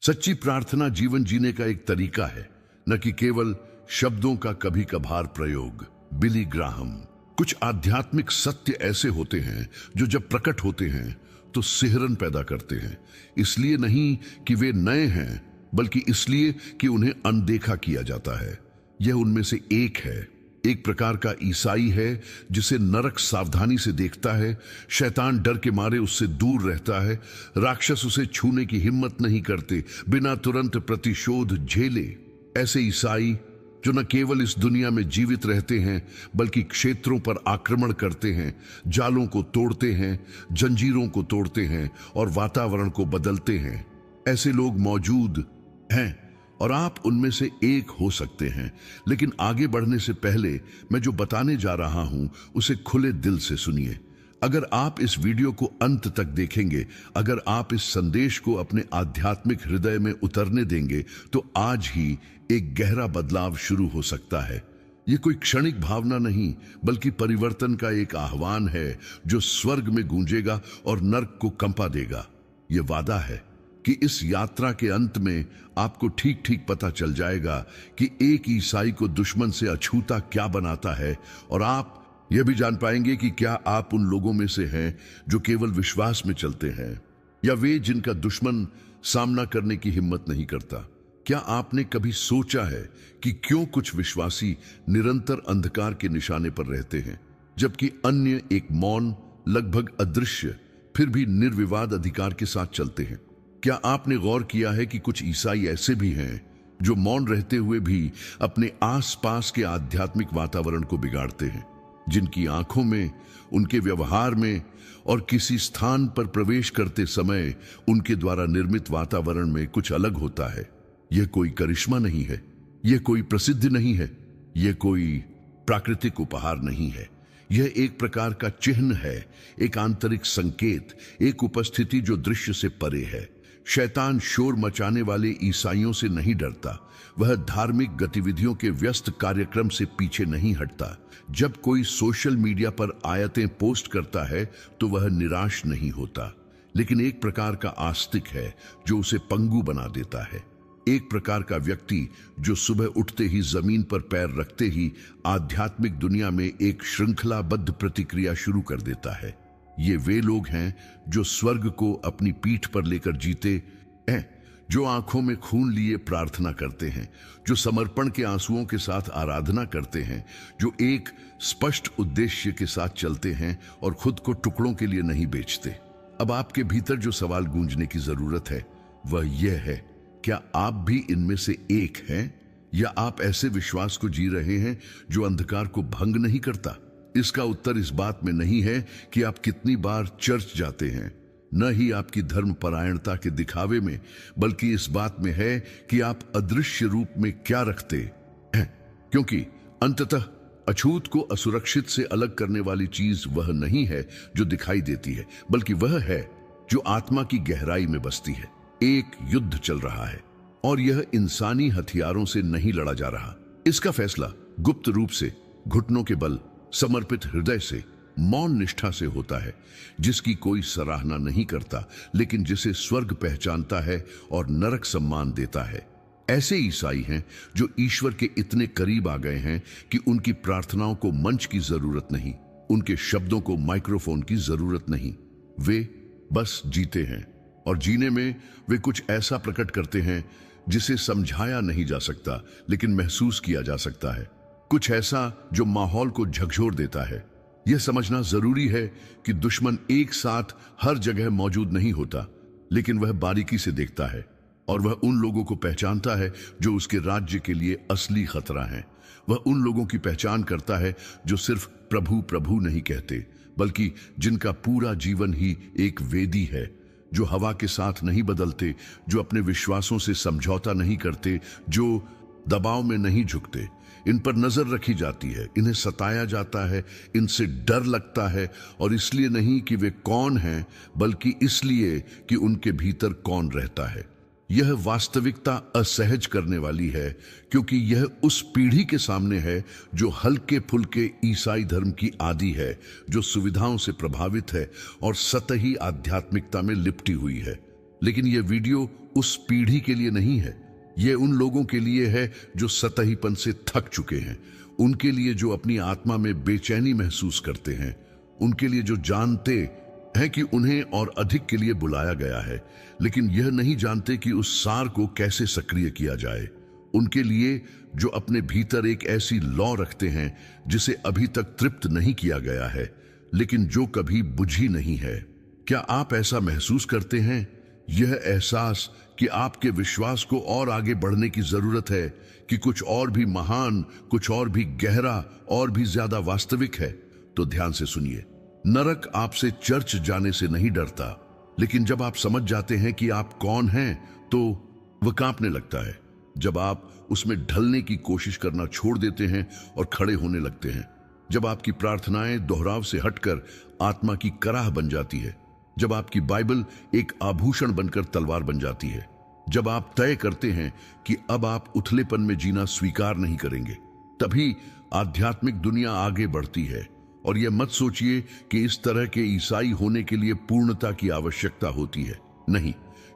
सच्ची प्रार्थना जीवन जीने का एक तरीका है, न कि केवल शब्दों का कभी कभार प्रयोग। Billy Graham. कुछ आध्यात्मिक सत्य ऐसे होते हैं जो जब प्रकट होते हैं तो सिहरन पैदा करते हैं, इसलिए नहीं कि वे नए हैं, बल्कि इसलिए कि उन्हें अनदेखा किया जाता है। यह उनमें से एक है। एक प्रकार का ईसाई है जिसे नरक सावधानी से देखता है, शैतान डर के मारे उससे दूर रहता है, राक्षस उसे छूने की हिम्मत नहीं करते बिना तुरंत प्रतिशोध झेले। ऐसे ईसाई जो न केवल इस दुनिया में जीवित रहते हैं बल्कि क्षेत्रों पर आक्रमण करते हैं, जालों को तोड़ते हैं, जंजीरों को तोड़ते हैं और वातावरण को बदलते हैं। ऐसे लोग मौजूद हैं और आप उनमें से एक हो सकते हैं। लेकिन आगे बढ़ने से पहले मैं जो बताने जा रहा हूं उसे खुले दिल से सुनिए। अगर आप इस वीडियो को अंत तक देखेंगे, अगर आप इस संदेश को अपने आध्यात्मिक हृदय में उतरने देंगे, तो आज ही एक गहरा बदलाव शुरू हो सकता है। ये कोई क्षणिक भावना नहीं, बल्कि परिवर्तन का एक आह्वान है जो स्वर्ग में गूंजेगा और नर्क को कंपा देगा। ये वादा है कि इस यात्रा के अंत में आपको ठीक ठीक पता चल जाएगा कि एक ईसाई को दुश्मन से अछूता क्या बनाता है, और आप यह भी जान पाएंगे कि क्या आप उन लोगों में से हैं जो केवल विश्वास में चलते हैं, या वे जिनका दुश्मन सामना करने की हिम्मत नहीं करता। क्या आपने कभी सोचा है कि क्यों कुछ विश्वासी निरंतर अंधकार के निशाने पर रहते हैं, जबकि अन्य एक मौन, लगभग अदृश्य, फिर भी निर्विवाद अधिकार के साथ चलते हैं? क्या आपने गौर किया है कि कुछ ईसाई ऐसे भी हैं जो मौन रहते हुए भी अपने आसपास के आध्यात्मिक वातावरण को बिगाड़ते हैं, जिनकी आंखों में, उनके व्यवहार में और किसी स्थान पर प्रवेश करते समय उनके द्वारा निर्मित वातावरण में कुछ अलग होता है? यह कोई करिश्मा नहीं है, यह कोई प्रसिद्धि नहीं है, यह कोई प्राकृतिक उपहार नहीं है। यह एक प्रकार का चिन्ह है, एक आंतरिक संकेत, एक उपस्थिति जो दृश्य से परे है। शैतान शोर मचाने वाले ईसाइयों से नहीं डरता, वह धार्मिक गतिविधियों के व्यस्त कार्यक्रम से पीछे नहीं हटता। जब कोई सोशल मीडिया पर आयतें पोस्ट करता है तो वह निराश नहीं होता, लेकिन एक प्रकार का आस्तिक है जो उसे पंगु बना देता है। एक प्रकार का व्यक्ति जो सुबह उठते ही जमीन पर पैर रखते ही आध्यात्मिक दुनिया में एक श्रृंखलाबद्ध प्रतिक्रिया शुरू कर देता है। ये वे लोग हैं जो स्वर्ग को अपनी पीठ पर लेकर जीते हैं, जो आंखों में खून लिए प्रार्थना करते हैं, जो समर्पण के आंसुओं के साथ आराधना करते हैं, जो एक स्पष्ट उद्देश्य के साथ चलते हैं और खुद को टुकड़ों के लिए नहीं बेचते। अब आपके भीतर जो सवाल गूंजने की जरूरत है वह यह है, क्या आप भी इनमें से एक हैं, या आप ऐसे विश्वास को जी रहे हैं जो अंधकार को भंग नहीं करता? इसका उत्तर इस बात में नहीं है कि आप कितनी बार चर्च जाते हैं, न ही आपकी धर्मपरायणता के दिखावे में, बल्कि इस बात में है कि आप अदृश्य रूप में क्या रखते हैं। क्योंकि अंततः अछूत को असुरक्षित से अलग करने वाली चीज वह नहीं है जो दिखाई देती है, बल्कि वह है जो आत्मा की गहराई में बसती है। एक युद्ध चल रहा है और यह इंसानी हथियारों से नहीं लड़ा जा रहा। इसका फैसला गुप्त रूप से, घुटनों के बल, समर्पित हृदय से, मौन निष्ठा से होता है, जिसकी कोई सराहना नहीं करता, लेकिन जिसे स्वर्ग पहचानता है और नरक सम्मान देता है। ऐसे ईसाई हैं जो ईश्वर के इतने करीब आ गए हैं कि उनकी प्रार्थनाओं को मंच की जरूरत नहीं, उनके शब्दों को माइक्रोफोन की जरूरत नहीं। वे बस जीते हैं, और जीने में वे कुछ ऐसा प्रकट करते हैं जिसे समझाया नहीं जा सकता, लेकिन महसूस किया जा सकता है। कुछ ऐसा जो माहौल को झकझोर देता है। यह समझना जरूरी है कि दुश्मन एक साथ हर जगह मौजूद नहीं होता, लेकिन वह बारीकी से देखता है, और वह उन लोगों को पहचानता है जो उसके राज्य के लिए असली खतरा हैं। वह उन लोगों की पहचान करता है जो सिर्फ प्रभु प्रभु नहीं कहते, बल्कि जिनका पूरा जीवन ही एक वेदी है, जो हवा के साथ नहीं बदलते, जो अपने विश्वासों से समझौता नहीं करते, जो दबाव में नहीं झुकते। इन पर नजर रखी जाती है, इन्हें सताया जाता है, इनसे डर लगता है, और इसलिए नहीं कि वे कौन हैं, बल्कि इसलिए कि उनके भीतर कौन रहता है। यह वास्तविकता असहज करने वाली है, क्योंकि यह उस पीढ़ी के सामने है जो हल्के फुल्के ईसाई धर्म की आदी है, जो सुविधाओं से प्रभावित है और सतही आध्यात्मिकता में लिपटी हुई है। लेकिन यह वीडियो उस पीढ़ी के लिए नहीं है। यह उन लोगों के लिए है जो सतहीपन से थक चुके हैं, उनके लिए जो अपनी आत्मा में बेचैनी महसूस करते हैं, उनके लिए जो जानते हैं कि उन्हें और अधिक के लिए बुलाया गया है, लेकिन यह नहीं जानते कि उस सार को कैसे सक्रिय किया जाए, उनके लिए जो अपने भीतर एक ऐसी लौ रखते हैं जिसे अभी तक तृप्त नहीं किया गया है, लेकिन जो कभी बुझी नहीं है। क्या आप ऐसा महसूस करते हैं? यह एहसास कि आपके विश्वास को और आगे बढ़ने की जरूरत है, कि कुछ और भी महान, कुछ और भी गहरा, और भी ज्यादा वास्तविक है। तो ध्यान से सुनिए। नरक आपसे चर्च जाने से नहीं डरता, लेकिन जब आप समझ जाते हैं कि आप कौन हैं, तो वह कांपने लगता है। जब आप उसमें ढलने की कोशिश करना छोड़ देते हैं और खड़े होने लगते हैं, जब आपकी प्रार्थनाएं दोहराव से हटकर आत्मा की कराह बन जाती है, जब आपकी बाइबल एक आभूषण बनकर तलवार बन जाती है, जब आप तय करते हैं कि अब आप उथलेपन में जीना स्वीकार नहीं करेंगे, तभी आध्यात्मिक दुनिया आगे बढ़ती है। और यह मत सोचिए कि इस तरह के ईसाई होने के लिए पूर्णता की आवश्यकता होती है। नहीं,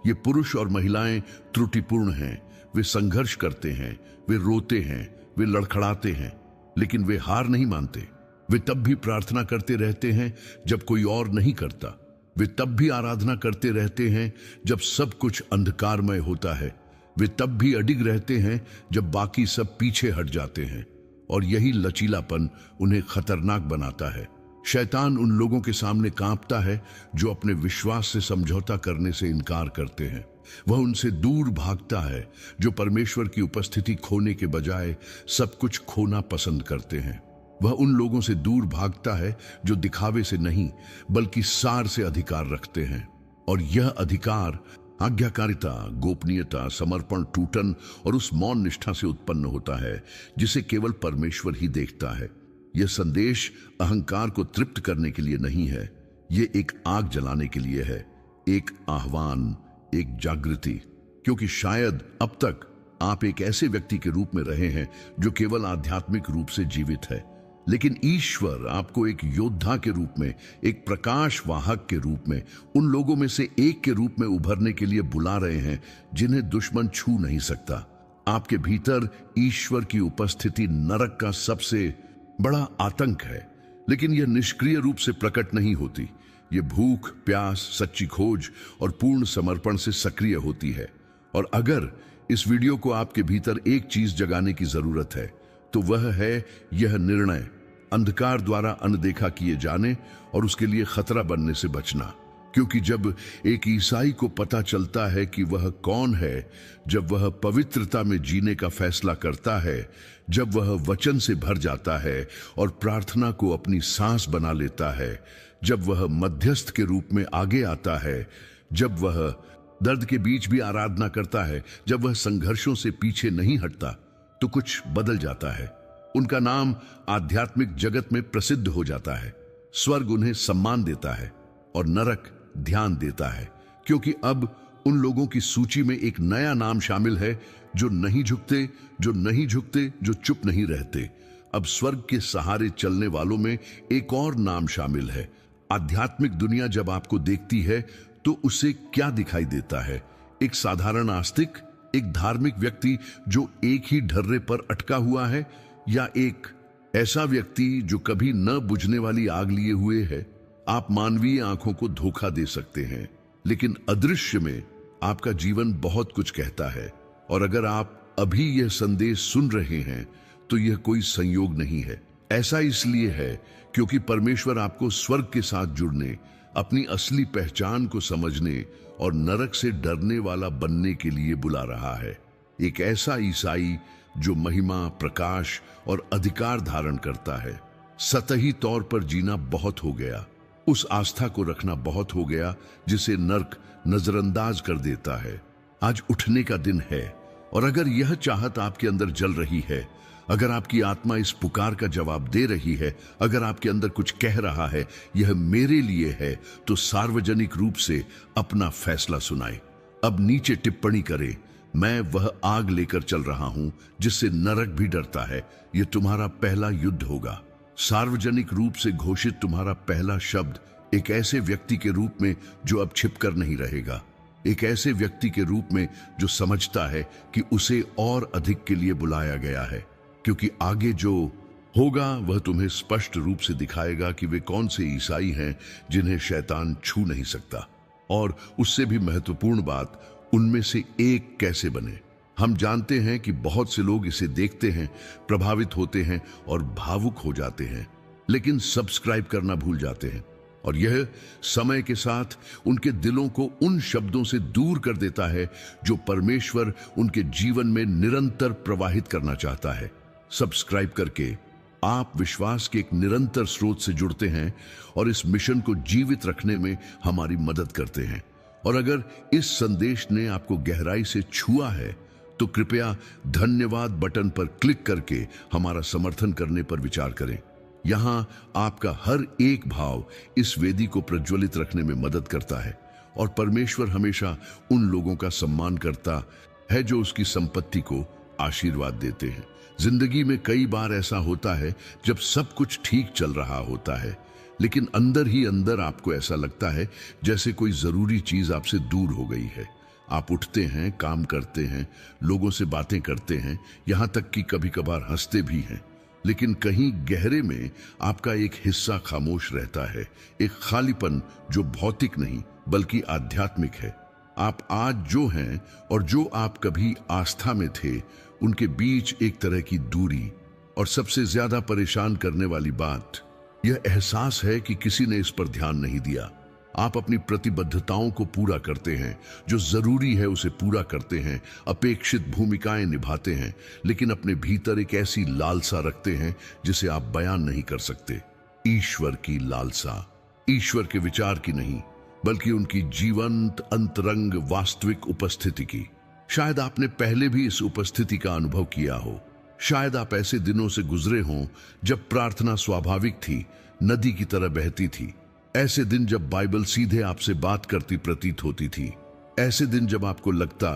ये पुरुष और महिलाएं त्रुटिपूर्ण हैं, वे संघर्ष करते हैं, वे रोते हैं, वे लड़खड़ाते हैं, लेकिन वे हार नहीं मानते। वे तब भी प्रार्थना करते रहते हैं जब कोई और नहीं करता। वे तब भी आराधना करते रहते हैं जब सब कुछ अंधकारमय होता है। वे तब भी अडिग रहते हैं जब बाकी सब पीछे हट जाते हैं। और यही लचीलापन उन्हें खतरनाक बनाता है। शैतान उन लोगों के सामने कांपता है जो अपने विश्वास से समझौता करने से इनकार करते हैं। वह उनसे दूर भागता है जो परमेश्वर की उपस्थिति खोने के बजाय सब कुछ खोना पसंद करते हैं। वह उन लोगों से दूर भागता है जो दिखावे से नहीं बल्कि सार से अधिकार रखते हैं। और यह अधिकार आज्ञाकारिता, गोपनीयता, समर्पण, टूटन और उस मौन निष्ठा से उत्पन्न होता है जिसे केवल परमेश्वर ही देखता है। यह संदेश अहंकार को तृप्त करने के लिए नहीं है, यह एक आग जलाने के लिए है, एक आह्वान, एक जागृति। क्योंकि शायद अब तक आप एक ऐसे व्यक्ति के रूप में रहे हैं जो केवल आध्यात्मिक रूप से जीवित है, लेकिन ईश्वर आपको एक योद्धा के रूप में, एक प्रकाश वाहक के रूप में, उन लोगों में से एक के रूप में उभरने के लिए बुला रहे हैं जिन्हें दुश्मन छू नहीं सकता। आपके भीतर ईश्वर की उपस्थिति नरक का सबसे बड़ा आतंक है, लेकिन यह निष्क्रिय रूप से प्रकट नहीं होती। यह भूख, प्यास, सच्ची खोज और पूर्ण समर्पण से सक्रिय होती है। और अगर इस वीडियो को आपके भीतर एक चीज जगाने की जरूरत है तो वह है यह निर्णय, अंधकार द्वारा अनदेखा किए जाने और उसके लिए खतरा बनने से बचना। क्योंकि जब एक ईसाई को पता चलता है कि वह कौन है, जब वह पवित्रता में जीने का फैसला करता है, जब वह वचन से भर जाता है और प्रार्थना को अपनी सांस बना लेता है, जब वह मध्यस्थ के रूप में आगे आता है, जब वह दर्द के बीच भी आराधना करता है, जब वह संघर्षों से पीछे नहीं हटता, तो कुछ बदल जाता है। उनका नाम आध्यात्मिक जगत में प्रसिद्ध हो जाता है। स्वर्ग उन्हें सम्मान देता है और नरक ध्यान देता है, क्योंकि अब उन लोगों की सूची में एक नया नाम शामिल है जो नहीं झुकते, जो चुप नहीं रहते। अब स्वर्ग के सहारे चलने वालों में एक और नाम शामिल है। आध्यात्मिक दुनिया जब आपको देखती है तो उसे क्या दिखाई देता है? एक साधारण आस्तिक, एक धार्मिक व्यक्ति जो एक ही ढर्रे पर अटका हुआ है, या एक ऐसा व्यक्ति जो कभी न बुझने वाली आग लिए हुए है? आप मानवीय आंखों को धोखा दे सकते हैं, लेकिन अदृश्य में आपका जीवन बहुत कुछ कहता है। और अगर आप अभी यह संदेश सुन रहे हैं तो यह कोई संयोग नहीं है। ऐसा इसलिए है क्योंकि परमेश्वर आपको स्वर्ग के साथ जुड़ने, अपनी असली पहचान को समझने और नरक से डरने वाला बनने के लिए बुला रहा है। एक ऐसा ईसाई जो महिमा, प्रकाश और अधिकार धारण करता है। सतही तौर पर जीना बहुत हो गया, उस आस्था को रखना बहुत हो गया जिसे नरक नजरअंदाज कर देता है। आज उठने का दिन है, और अगर यह चाहत आपके अंदर जल रही है, अगर आपकी आत्मा इस पुकार का जवाब दे रही है, अगर आपके अंदर कुछ कह रहा है यह मेरे लिए है, तो सार्वजनिक रूप से अपना फैसला सुनाए। अब नीचे टिप्पणी करे, मैं वह आग लेकर चल रहा हूं जिससे नरक भी डरता है। यह तुम्हारा पहला युद्ध होगा। सार्वजनिक रूप से घोषित तुम्हारा पहला शब्द एक ऐसे व्यक्ति के रूप में जो अब छिपकर नहीं रहेगा। एक ऐसे व्यक्ति के रूप में जो समझता है कि उसे और अधिक के लिए बुलाया गया है, क्योंकि आगे जो होगा वह तुम्हें स्पष्ट रूप से दिखाएगा कि वे कौन से ईसाई हैं जिन्हें शैतान छू नहीं सकता, और उससे भी महत्वपूर्ण बात, उनमें से एक कैसे बने। हम जानते हैं कि बहुत से लोग इसे देखते हैं, प्रभावित होते हैं और भावुक हो जाते हैं, लेकिन सब्सक्राइब करना भूल जाते हैं, और यह समय के साथ उनके दिलों को उन शब्दों से दूर कर देता है जो परमेश्वर उनके जीवन में निरंतर प्रवाहित करना चाहता है। सब्सक्राइब करके आप विश्वास के एक निरंतर स्रोत से जुड़ते हैं और इस मिशन को जीवित रखने में हमारी मदद करते हैं। और अगर इस संदेश ने आपको गहराई से छुआ है तो कृपया धन्यवाद बटन पर क्लिक करके हमारा समर्थन करने पर विचार करें। यहां आपका हर एक भाव इस वेदी को प्रज्वलित रखने में मदद करता है, और परमेश्वर हमेशा उन लोगों का सम्मान करता है जो उसकी संपत्ति को आशीर्वाद देते हैं। जिंदगी में कई बार ऐसा होता है जब सब कुछ ठीक चल रहा होता है, लेकिन अंदर ही अंदर आपको ऐसा लगता है जैसे कोई जरूरी चीज आपसे दूर हो गई है। आप उठते हैं, काम करते हैं, लोगों से बातें करते हैं, यहां तक कि कभी कभार हंसते भी हैं, लेकिन कहीं गहरे में आपका एक हिस्सा खामोश रहता है, एक खालीपन जो भौतिक नहीं बल्कि आध्यात्मिक है। आप आज जो हैं और जो आप कभी आस्था में थे, उनके बीच एक तरह की दूरी। और सबसे ज्यादा परेशान करने वाली बात यह एहसास है कि किसी ने इस पर ध्यान नहीं दिया। आप अपनी प्रतिबद्धताओं को पूरा करते हैं, जो जरूरी है उसे पूरा करते हैं, अपेक्षित भूमिकाएं निभाते हैं, लेकिन अपने भीतर एक ऐसी लालसा रखते हैं जिसे आप बयान नहीं कर सकते। ईश्वर की लालसा, ईश्वर के विचार की नहीं बल्कि उनकी जीवंत अंतरंग वास्तविक उपस्थिति की। शायद आपने पहले भी इस उपस्थिति का अनुभव किया हो। शायद आप ऐसे दिनों से गुजरे हों जब प्रार्थना स्वाभाविक थी, नदी की तरह बहती थी। ऐसे दिन जब बाइबल सीधे आपसे बात करती प्रतीत होती थी। ऐसे दिन जब आपको लगता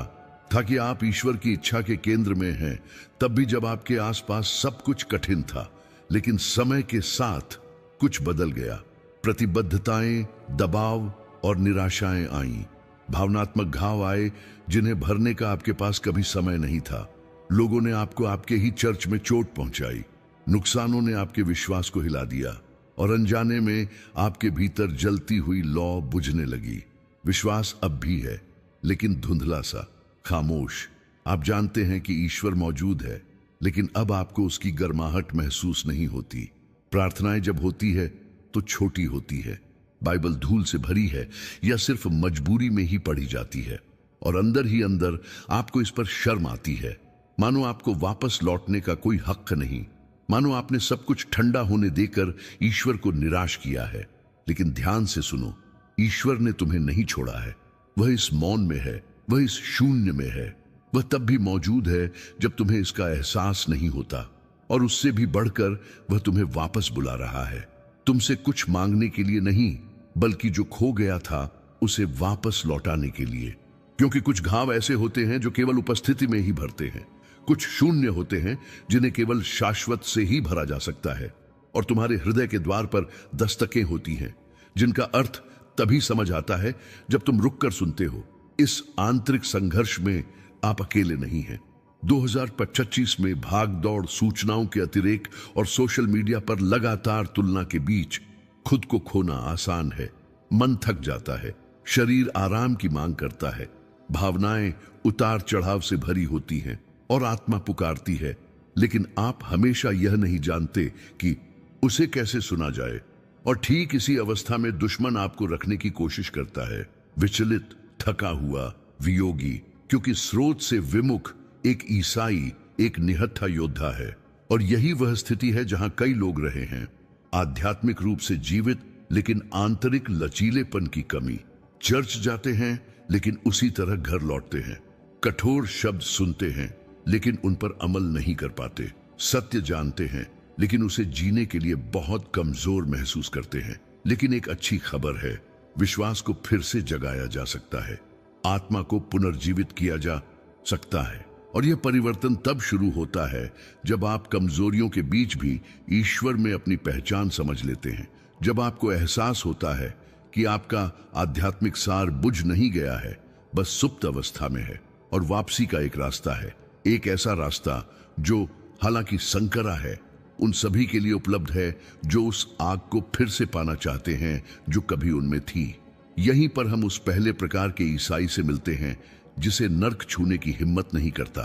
था कि आप ईश्वर की इच्छा के केंद्र में हैं, तब भी जब आपके आसपास सब कुछ कठिन था। लेकिन समय के साथ कुछ बदल गया। प्रतिबद्धताएं, दबाव और निराशाएं आईं। भावनात्मक घाव आए जिन्हें भरने का आपके पास कभी समय नहीं था। लोगों ने आपको आपके ही चर्च में चोट पहुंचाई। नुकसानों ने आपके विश्वास को हिला दिया, और अनजाने में आपके भीतर जलती हुई लौ बुझने लगी। विश्वास अब भी है, लेकिन धुंधला सा, खामोश। आप जानते हैं कि ईश्वर मौजूद है, लेकिन अब आपको उसकी गर्माहट महसूस नहीं होती। प्रार्थनाएं जब होती है तो छोटी होती है, बाइबल धूल से भरी है या सिर्फ मजबूरी में ही पढ़ी जाती है, और अंदर ही अंदर आपको इस पर शर्म आती है, मानो आपको वापस लौटने का कोई हक नहीं, मानो आपने सब कुछ ठंडा होने देकर ईश्वर को निराश किया है। लेकिन ध्यान से सुनो, ईश्वर ने तुम्हें नहीं छोड़ा है। वह इस मौन में है, वह इस शून्य में है। वह तब भी मौजूद है जब तुम्हें इसका एहसास नहीं होता, और उससे भी बढ़कर वह तुम्हें वापस बुला रहा है। तुमसे कुछ मांगने के लिए नहीं, बल्कि जो खो गया था उसे वापस लौटाने के लिए। क्योंकि कुछ घाव ऐसे होते हैं जो केवल उपस्थिति में ही भरते हैं। कुछ शून्य होते हैं जिन्हें केवल शाश्वत से ही भरा जा सकता है, और तुम्हारे हृदय के द्वार पर दस्तकें होती हैं जिनका अर्थ तभी समझ आता है जब तुम रुककर सुनते हो। इस आंतरिक संघर्ष में आप अकेले नहीं हैं। 2025 में भाग दौड़, सूचनाओं के अतिरेक और सोशल मीडिया पर लगातार तुलना के बीच खुद को खोना आसान है। मन थक जाता है, शरीर आराम की मांग करता है, भावनाएं उतार चढ़ाव से भरी होती हैं, और आत्मा पुकारती है, लेकिन आप हमेशा यह नहीं जानते कि उसे कैसे सुना जाए। और ठीक इसी अवस्था में दुश्मन आपको रखने की कोशिश करता है, विचलित, थका हुआ, वियोगी, क्योंकि स्रोत से विमुख एक ईसाई एक निहत्था योद्धा है। और यही वह स्थिति है जहां कई लोग रहे हैं, आध्यात्मिक रूप से जीवित लेकिन आंतरिक लचीलेपन की कमी। चर्च जाते हैं लेकिन उसी तरह घर लौटते हैं, कठोर शब्द सुनते हैं लेकिन उन पर अमल नहीं कर पाते, सत्य जानते हैं लेकिन उसे जीने के लिए बहुत कमजोर महसूस करते हैं। लेकिन एक अच्छी खबर है, विश्वास को फिर से जगाया जा सकता है, आत्मा को पुनर्जीवित किया जा सकता है। और यह परिवर्तन तब शुरू होता है जब आप कमजोरियों के बीच भी ईश्वर में अपनी पहचान समझ लेते हैं। जब आपको एहसास होता है कि आपका आध्यात्मिक सार बुझ नहीं गया है, बस सुप्त अवस्था में है। और वापसी का एक रास्ता है, एक ऐसा रास्ता जो हालांकि संकरा है, उन सभी के लिए उपलब्ध है जो उस आग को फिर से पाना चाहते हैं जो कभी उनमें थी। यहीं पर हम उस पहले प्रकार के ईसाई से मिलते हैं जिसे नर्क छूने की हिम्मत नहीं करता,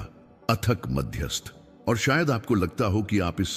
अथक मध्यस्थ। और शायद आपको लगता हो कि आप इस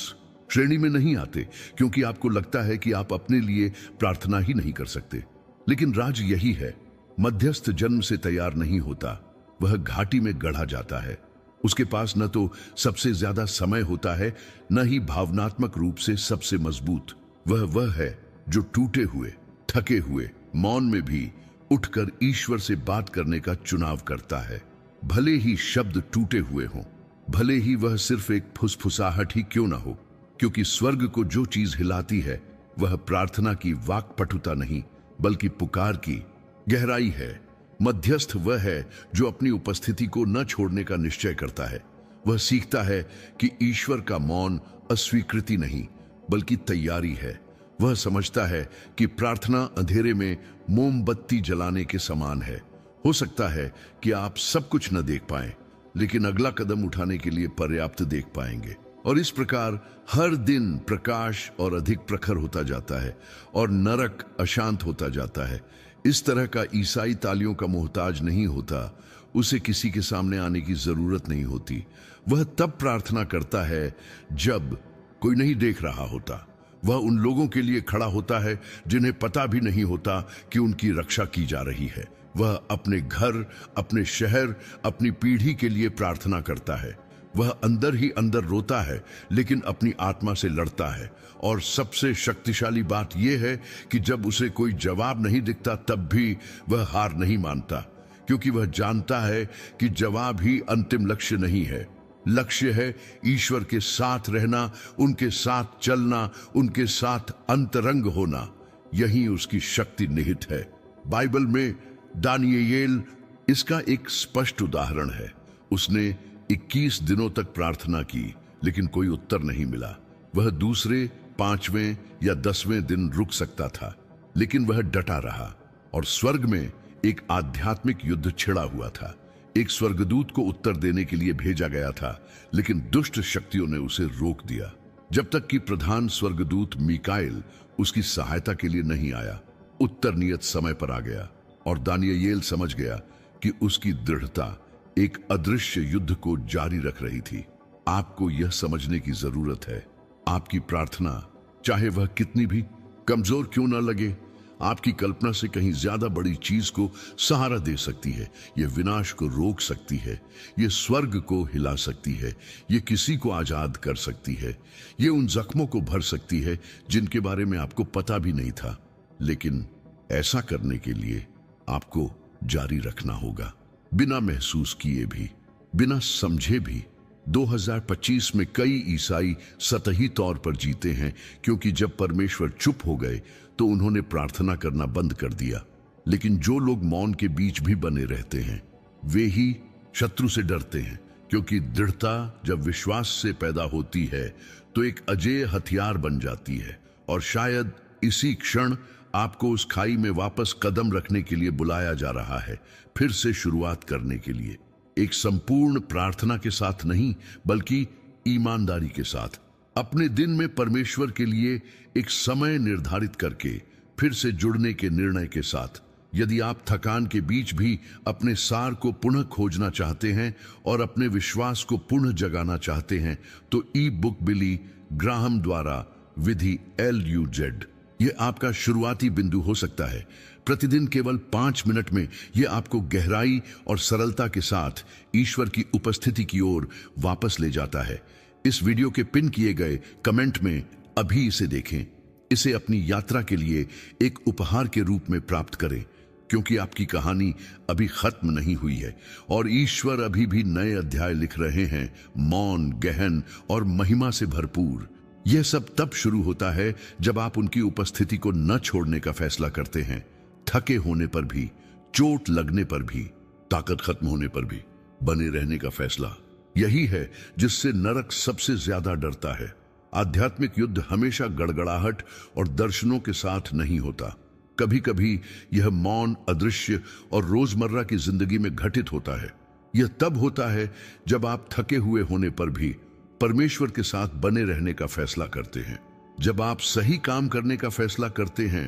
श्रेणी में नहीं आते क्योंकि आपको लगता है कि आप अपने लिए प्रार्थना ही नहीं कर सकते। लेकिन राज यही है, मध्यस्थ जन्म से तैयार नहीं होता, वह घाटी में गढ़ा जाता है। उसके पास न तो सबसे ज्यादा समय होता है, न ही भावनात्मक रूप से सबसे मजबूत। वह है जो टूटे हुए, थके हुए मौन में भी उठकर ईश्वर से बात करने का चुनाव करता है। भले ही शब्द टूटे हुए हों, भले ही वह सिर्फ एक फुसफुसाहट ही क्यों ना हो, क्योंकि स्वर्ग को जो चीज हिलाती है वह प्रार्थना की वाक्पटुता नहीं बल्कि पुकार की गहराई है। मध्यस्थ वह है जो अपनी उपस्थिति को न छोड़ने का निश्चय करता है। वह सीखता है कि ईश्वर का मौन अस्वीकृति नहीं बल्कि तैयारी है। वह समझता है कि प्रार्थना अंधेरे में मोमबत्ती जलाने के समान है। हो सकता है कि आप सब कुछ न देख पाएं, लेकिन अगला कदम उठाने के लिए पर्याप्त देख पाएंगे। और इस प्रकार हर दिन प्रकाश और अधिक प्रखर होता जाता है और नरक अशांत होता जाता है। इस तरह का ईसाई तालियों का मोहताज नहीं होता, उसे किसी के सामने आने की जरूरत नहीं होती। वह तब प्रार्थना करता है जब कोई नहीं देख रहा होता। वह उन लोगों के लिए खड़ा होता है जिन्हें पता भी नहीं होता कि उनकी रक्षा की जा रही है। वह अपने घर, अपने शहर, अपनी पीढ़ी के लिए प्रार्थना करता है। वह अंदर ही अंदर रोता है लेकिन अपनी आत्मा से लड़ता है। और सबसे शक्तिशाली बात यह है कि जब उसे कोई जवाब नहीं दिखता तब भी वह हार नहीं मानता, क्योंकि वह जानता है कि जवाब ही अंतिम लक्ष्य नहीं है। लक्ष्य है ईश्वर के साथ रहना, उनके साथ चलना, उनके साथ अंतरंग होना। यही उसकी शक्ति निहित है। बाइबल में दानियेल इसका एक स्पष्ट उदाहरण है। उसने 21 दिनों तक प्रार्थना की लेकिन कोई उत्तर नहीं मिला। वह दूसरे, 5वें या 10वें दिन रुक सकता था, लेकिन वह डटा रहा। और स्वर्ग में एक आध्यात्मिक युद्ध छिड़ा हुआ था। एक स्वर्गदूत को उत्तर देने के लिए भेजा गया था, लेकिन दुष्ट शक्तियों ने उसे रोक दिया जब तक कि प्रधान स्वर्गदूत मीकाएल उसकी सहायता के लिए नहीं आया। उत्तर नियत समय पर आ गया और दानियेल समझ गया कि उसकी दृढ़ता एक अदृश्य युद्ध को जारी रख रही थी। आपको यह समझने की जरूरत है, आपकी प्रार्थना, चाहे वह कितनी भी कमजोर क्यों ना लगे, आपकी कल्पना से कहीं ज्यादा बड़ी चीज को सहारा दे सकती है। यह विनाश को रोक सकती है, यह स्वर्ग को हिला सकती है, यह किसी को आजाद कर सकती है, यह उन जख्मों को भर सकती है जिनके बारे में आपको पता भी नहीं था। लेकिन ऐसा करने के लिए आपको जारी रखना होगा, बिना महसूस किए भी, बिना समझे भी। 2025 में कई ईसाई सतही तौर पर जीते हैं क्योंकि जब परमेश्वर चुप हो गए तो उन्होंने प्रार्थना करना बंद कर दिया। लेकिन जो लोग मौन के बीच भी बने रहते हैं वे ही शत्रु से डरते हैं, क्योंकि दृढ़ता जब विश्वास से पैदा होती है तो एक अजेय हथियार बन जाती है। और शायद इसी क्षण आपको उस खाई में वापस कदम रखने के लिए बुलाया जा रहा है, फिर से शुरुआत करने के लिए, एक संपूर्ण प्रार्थना के साथ नहीं बल्कि ईमानदारी के साथ। अपने दिन में परमेश्वर के लिए एक समय निर्धारित करके फिर से जुड़ने के निर्णय के साथ। यदि आप थकान के बीच भी अपने सार को पुनः खोजना चाहते हैं और अपने विश्वास को पुनः जगाना चाहते हैं तो ई बुक बिली ग्राहम द्वारा विधि LUZ यह आपका शुरुआती बिंदु हो सकता है। प्रतिदिन केवल 5 मिनट में यह आपको गहराई और सरलता के साथ ईश्वर की उपस्थिति की ओर वापस ले जाता है। इस वीडियो के पिन किए गए कमेंट में अभी इसे देखें। इसे अपनी यात्रा के लिए एक उपहार के रूप में प्राप्त करें, क्योंकि आपकी कहानी अभी खत्म नहीं हुई है और ईश्वर अभी भी नए अध्याय लिख रहे हैं, मौन, गहन और महिमा से भरपूर। यह सब तब शुरू होता है जब आप उनकी उपस्थिति को न छोड़ने का फैसला करते हैं। थके होने पर भी, चोट लगने पर भी, ताकत खत्म होने पर भी बने रहने का फैसला। यही है जिससे नरक सबसे ज्यादा डरता है। आध्यात्मिक युद्ध हमेशा गड़गड़ाहट और दर्शनों के साथ नहीं होता। कभी कभी यह मौन, अदृश्य और रोजमर्रा की जिंदगी में घटित होता है। यह तब होता है जब आप थके हुए होने पर भी परमेश्वर के साथ बने रहने का फैसला करते हैं, जब आप सही काम करने का फैसला करते हैं,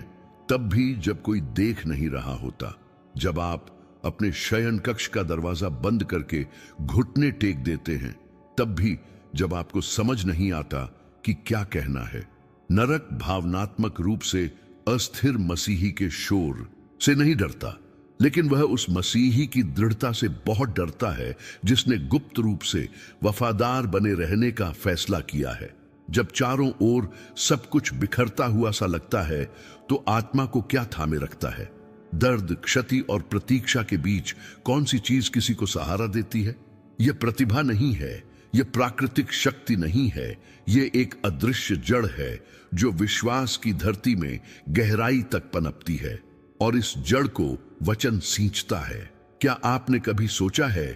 तब भी जब कोई देख नहीं रहा होता, जब आप अपने शयन कक्ष का दरवाजा बंद करके घुटने टेक देते हैं, तब भी जब आपको समझ नहीं आता कि क्या कहना है। नरक भावनात्मक रूप से अस्थिर मसीही के शोर से नहीं डरता, लेकिन वह उस मसीही की दृढ़ता से बहुत डरता है जिसने गुप्त रूप से वफादार बने रहने का फैसला किया है। जब चारों ओर सब कुछ बिखरता हुआ सा लगता है, तो आत्मा को क्या थामे रखता है? दर्द, क्षति और प्रतीक्षा के बीच कौन सी चीज किसी को सहारा देती है? यह प्रतिभा नहीं है, यह प्राकृतिक शक्ति नहीं है, यह एक अदृश्य जड़ है जो विश्वास की धरती में गहराई तक पनपती है और इस जड़ को वचन सींचता है। क्या आपने कभी सोचा है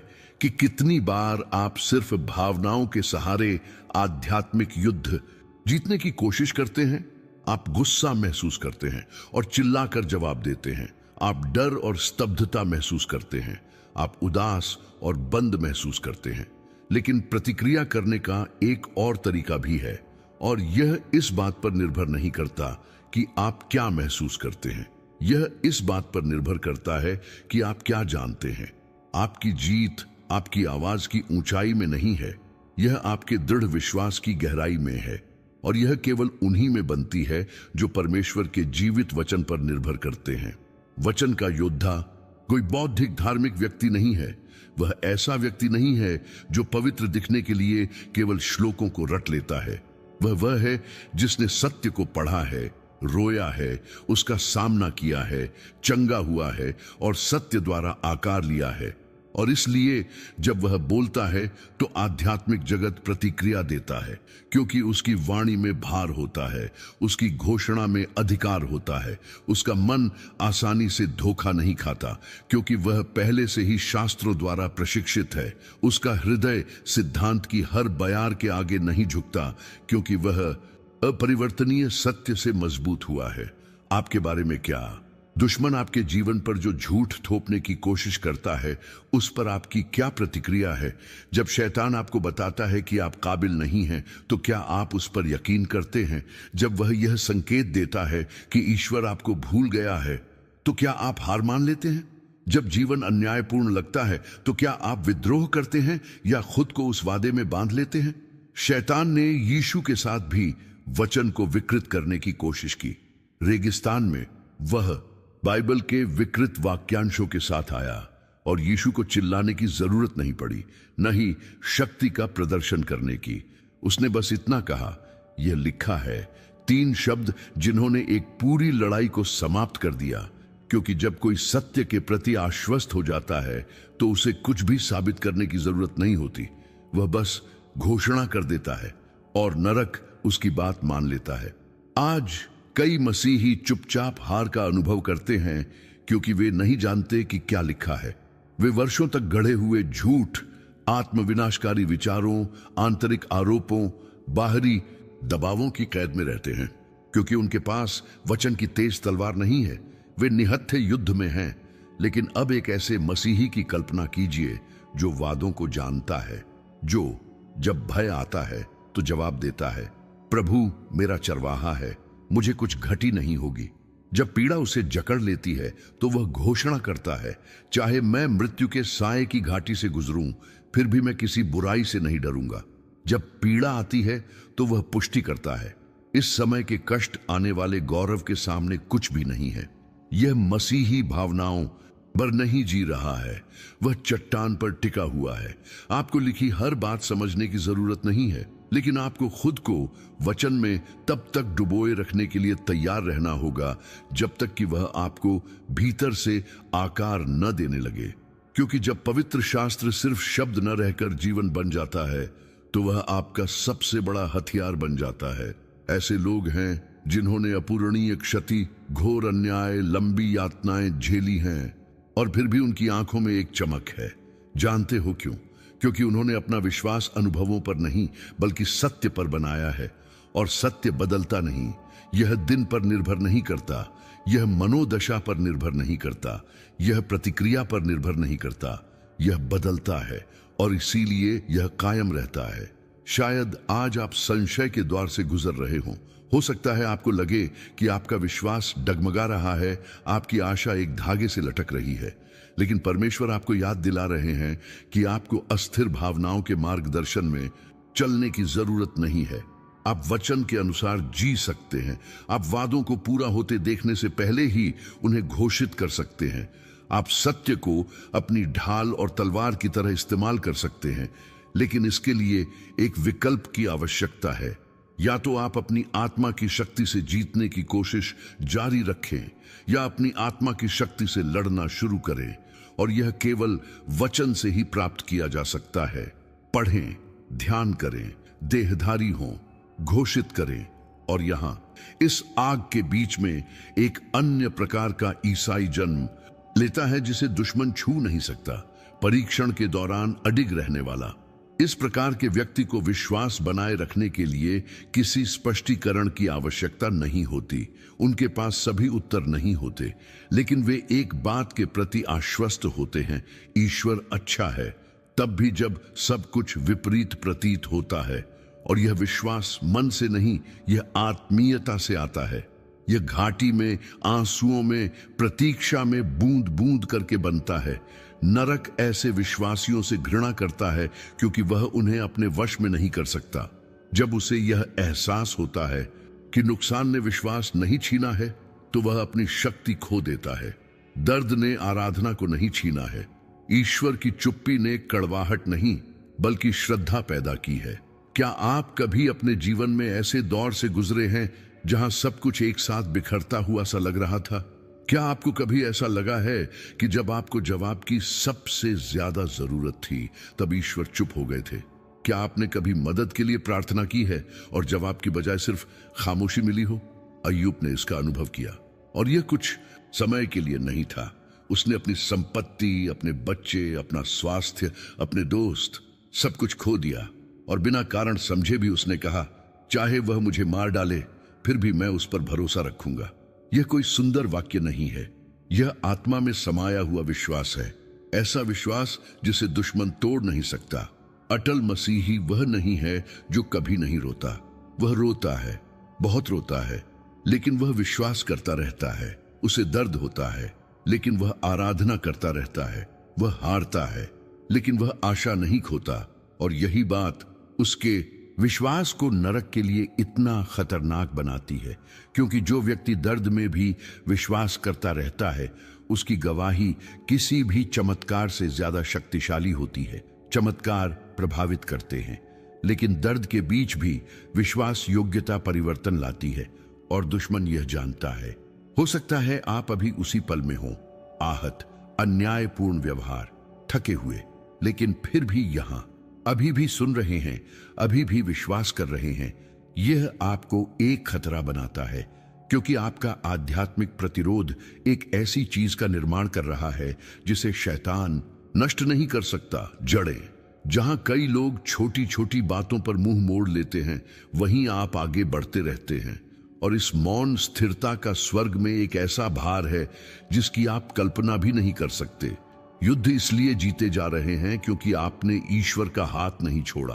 कि कितनी बार आप सिर्फ भावनाओं के सहारे आध्यात्मिक युद्ध जीतने की कोशिश करते हैं? आप गुस्सा महसूस करते हैं और चिल्लाकर जवाब देते हैं। आप डर और स्तब्धता महसूस करते हैं। आप उदास और बंद महसूस करते हैं। लेकिन प्रतिक्रिया करने का एक और तरीका भी है, और यह इस बात पर निर्भर नहीं करता कि आप क्या महसूस करते हैं। यह इस बात पर निर्भर करता है कि आप क्या जानते हैं। आपकी जीत आपकी आवाज की ऊंचाई में नहीं है, यह आपके दृढ़ विश्वास की गहराई में है, और यह केवल उन्हीं में बनती है जो परमेश्वर के जीवित वचन पर निर्भर करते हैं। वचन का योद्धा कोई बौद्धिक धार्मिक व्यक्ति नहीं है। वह ऐसा व्यक्ति नहीं है जो पवित्र दिखने के लिए केवल श्लोकों को रट लेता है। वह है जिसने सत्य को पढ़ा है, रोया है, उसका सामना किया है, चंगा हुआ है और सत्य द्वारा आकार लिया है। और इसलिए जब वह बोलता है तो आध्यात्मिक जगत प्रतिक्रिया देता है, क्योंकि उसकी वाणी में भार होता है, उसकी घोषणा में अधिकार होता है। उसका मन आसानी से धोखा नहीं खाता, क्योंकि वह पहले से ही शास्त्रों द्वारा प्रशिक्षित है। उसका हृदय सिद्धांत की हर बयार के आगे नहीं झुकता, क्योंकि वह अपरिवर्तनीय सत्य से मजबूत हुआ है। आपके बारे में क्या? दुश्मन आपके जीवन पर जो झूठ थोपने की कोशिश करता है, उस पर आपकी क्या प्रतिक्रिया है? जब शैतान आपको बताता है कि आप काबिल नहीं हैं, तो क्या आप उस पर यकीन करते हैं? जब वह यह संकेत देता है कि ईश्वर आपको भूल गया है, तो क्या आप हार मान लेते हैं? जब जीवन अन्यायपूर्ण लगता है, तो क्या आप विद्रोह करते हैं या खुद को उस वादे में बांध लेते हैं? शैतान ने यीशु के साथ भी वचन को विकृत करने की कोशिश की। रेगिस्तान में वह बाइबल के विकृत वाक्यांशों के साथ आया, और यीशु को चिल्लाने की जरूरत नहीं पड़ी, न ही शक्ति का प्रदर्शन करने की। उसने बस इतना कहा, यह लिखा है। 3 शब्द जिन्होंने एक पूरी लड़ाई को समाप्त कर दिया, क्योंकि जब कोई सत्य के प्रति आश्वस्त हो जाता है तो उसे कुछ भी साबित करने की जरूरत नहीं होती। वह बस घोषणा कर देता है और नरक उसकी बात मान लेता है। आज कई मसीही चुपचाप हार का अनुभव करते हैं, क्योंकि वे नहीं जानते कि क्या लिखा है। वे वर्षों तक गढ़े हुए झूठ, आत्मविनाशकारी विचारों, आंतरिक आरोपों, बाहरी दबावों की कैद में रहते हैं, क्योंकि उनके पास वचन की तेज तलवार नहीं है। वे निहत्थे युद्ध में हैं। लेकिन अब एक ऐसे मसीही की कल्पना कीजिए जो वादों को जानता है, जो जब भय आता है तो जवाब देता है, प्रभु मेरा चरवाहा है, मुझे कुछ घटी नहीं होगी। जब पीड़ा उसे जकड़ लेती है तो वह घोषणा करता है, चाहे मैं मृत्यु के साए की घाटी से गुजरूं, फिर भी मैं किसी बुराई से नहीं डरूंगा। जब पीड़ा आती है तो वह पुष्टि करता है, इस समय के कष्ट आने वाले गौरव के सामने कुछ भी नहीं है। यह मसीही भावनाओं पर नहीं जी रहा है, वह चट्टान पर टिका हुआ है। आपको लिखी हर बात समझने की जरूरत नहीं है, लेकिन आपको खुद को वचन में तब तक डुबोए रखने के लिए तैयार रहना होगा जब तक कि वह आपको भीतर से आकार न देने लगे। क्योंकि जब पवित्र शास्त्र सिर्फ शब्द न रहकर जीवन बन जाता है, तो वह आपका सबसे बड़ा हथियार बन जाता है। ऐसे लोग हैं जिन्होंने अपूरणीय क्षति, घोर अन्याय, लंबी यातनाएं झेली हैं, और फिर भी उनकी आंखों में एक चमक है। जानते हो क्यों? क्योंकि उन्होंने अपना विश्वास अनुभवों पर नहीं बल्कि सत्य पर बनाया है। और सत्य बदलता नहीं, यह दिन पर निर्भर नहीं करता, यह मनोदशा पर निर्भर नहीं करता, यह प्रतिक्रिया पर निर्भर नहीं करता, यह बदलता है और इसीलिए यह कायम रहता है। शायद आज आप संशय के द्वार से गुजर रहे हो सकता है आपको लगे कि आपका विश्वास डगमगा रहा है, आपकी आशा एक धागे से लटक रही है। लेकिन परमेश्वर आपको याद दिला रहे हैं कि आपको अस्थिर भावनाओं के मार्गदर्शन में चलने की जरूरत नहीं है। आप वचन के अनुसार जी सकते हैं। आप वादों को पूरा होते देखने से पहले ही उन्हें घोषित कर सकते हैं। आप सत्य को अपनी ढाल और तलवार की तरह इस्तेमाल कर सकते हैं, लेकिन इसके लिए एक विकल्प की आवश्यकता है। या तो आप अपनी आत्मा की शक्ति से जीतने की कोशिश जारी रखें या अपनी आत्मा की शक्ति से लड़ना शुरू करें, और यह केवल वचन से ही प्राप्त किया जा सकता है। पढ़ें, ध्यान करें, देहधारी हों, घोषित करें। और यहां इस आग के बीच में एक अन्य प्रकार का ईसाई जन्म लेता है जिसे दुश्मन छू नहीं सकता, परीक्षण के दौरान अडिग रहने वाला। इस प्रकार के व्यक्ति को विश्वास बनाए रखने के लिए किसी स्पष्टीकरण की आवश्यकता नहीं होती, उनके पास सभी उत्तर नहीं होते, लेकिन वे एक बात के प्रति आश्वस्त होते हैं, ईश्वर अच्छा है, तब भी जब सब कुछ विपरीत प्रतीत होता है। और यह विश्वास मन से नहीं, यह आत्मीयता से आता है। यह घाटी में, आंसुओं में, प्रतीक्षा में बूंद बूंद करके बनता है। नरक ऐसे विश्वासियों से घृणा करता है क्योंकि वह उन्हें अपने वश में नहीं कर सकता। जब उसे यह एहसास होता है कि नुकसान ने विश्वास नहीं छीना है, तो वह अपनी शक्ति खो देता है। दर्द ने आराधना को नहीं छीना है। ईश्वर की चुप्पी ने कड़वाहट नहीं बल्कि श्रद्धा पैदा की है। क्या आप कभी अपने जीवन में ऐसे दौर से गुजरे हैं जहां सब कुछ एक साथ बिखरता हुआ सा लग रहा था? क्या आपको कभी ऐसा लगा है कि जब आपको जवाब की सबसे ज्यादा जरूरत थी तब ईश्वर चुप हो गए थे? क्या आपने कभी मदद के लिए प्रार्थना की है और जवाब की बजाय सिर्फ खामोशी मिली हो? अय्यूब ने इसका अनुभव किया, और यह कुछ समय के लिए नहीं था। उसने अपनी संपत्ति, अपने बच्चे, अपना स्वास्थ्य, अपने दोस्त, सब कुछ खो दिया, और बिना कारण समझे भी उसने कहा, चाहे वह मुझे मार डाले फिर भी मैं उस पर भरोसा रखूंगा। यह कोई सुंदर वाक्य नहीं है, यह आत्मा में समाया हुआ विश्वास है, ऐसा विश्वास जिसे दुश्मन तोड़ नहीं सकता। अटल मसीही वह नहीं है जो कभी नहीं रोता। वह रोता है, बहुत रोता है, लेकिन वह विश्वास करता रहता है। उसे दर्द होता है, लेकिन वह आराधना करता रहता है। वह हारता है, लेकिन वह आशा नहीं खोता। और यही बात उसके विश्वास को नरक के लिए इतना खतरनाक बनाती है, क्योंकि जो व्यक्ति दर्द में भी विश्वास करता रहता है, उसकी गवाही किसी भी चमत्कार से ज्यादा शक्तिशाली होती है। चमत्कार प्रभावित करते हैं, लेकिन दर्द के बीच भी विश्वास योग्यता परिवर्तन लाती है, और दुश्मन यह जानता है। हो सकता है आप अभी उसी पल में हो, आहत, अन्यायपूर्ण व्यवहार, थके हुए, लेकिन फिर भी यहां अभी भी सुन रहे हैं, अभी भी विश्वास कर रहे हैं। यह आपको एक खतरा बनाता है, क्योंकि आपका आध्यात्मिक प्रतिरोध एक ऐसी चीज का निर्माण कर रहा है जिसे शैतान नष्ट नहीं कर सकता। जड़ें। जहां कई लोग छोटी छोटी बातों पर मुंह मोड़ लेते हैं, वहीं आप आगे बढ़ते रहते हैं, और इस मौन स्थिरता का स्वर्ग में एक ऐसा भार है जिसकी आप कल्पना भी नहीं कर सकते। युद्ध इसलिए जीते जा रहे हैं क्योंकि आपने ईश्वर का हाथ नहीं छोड़ा।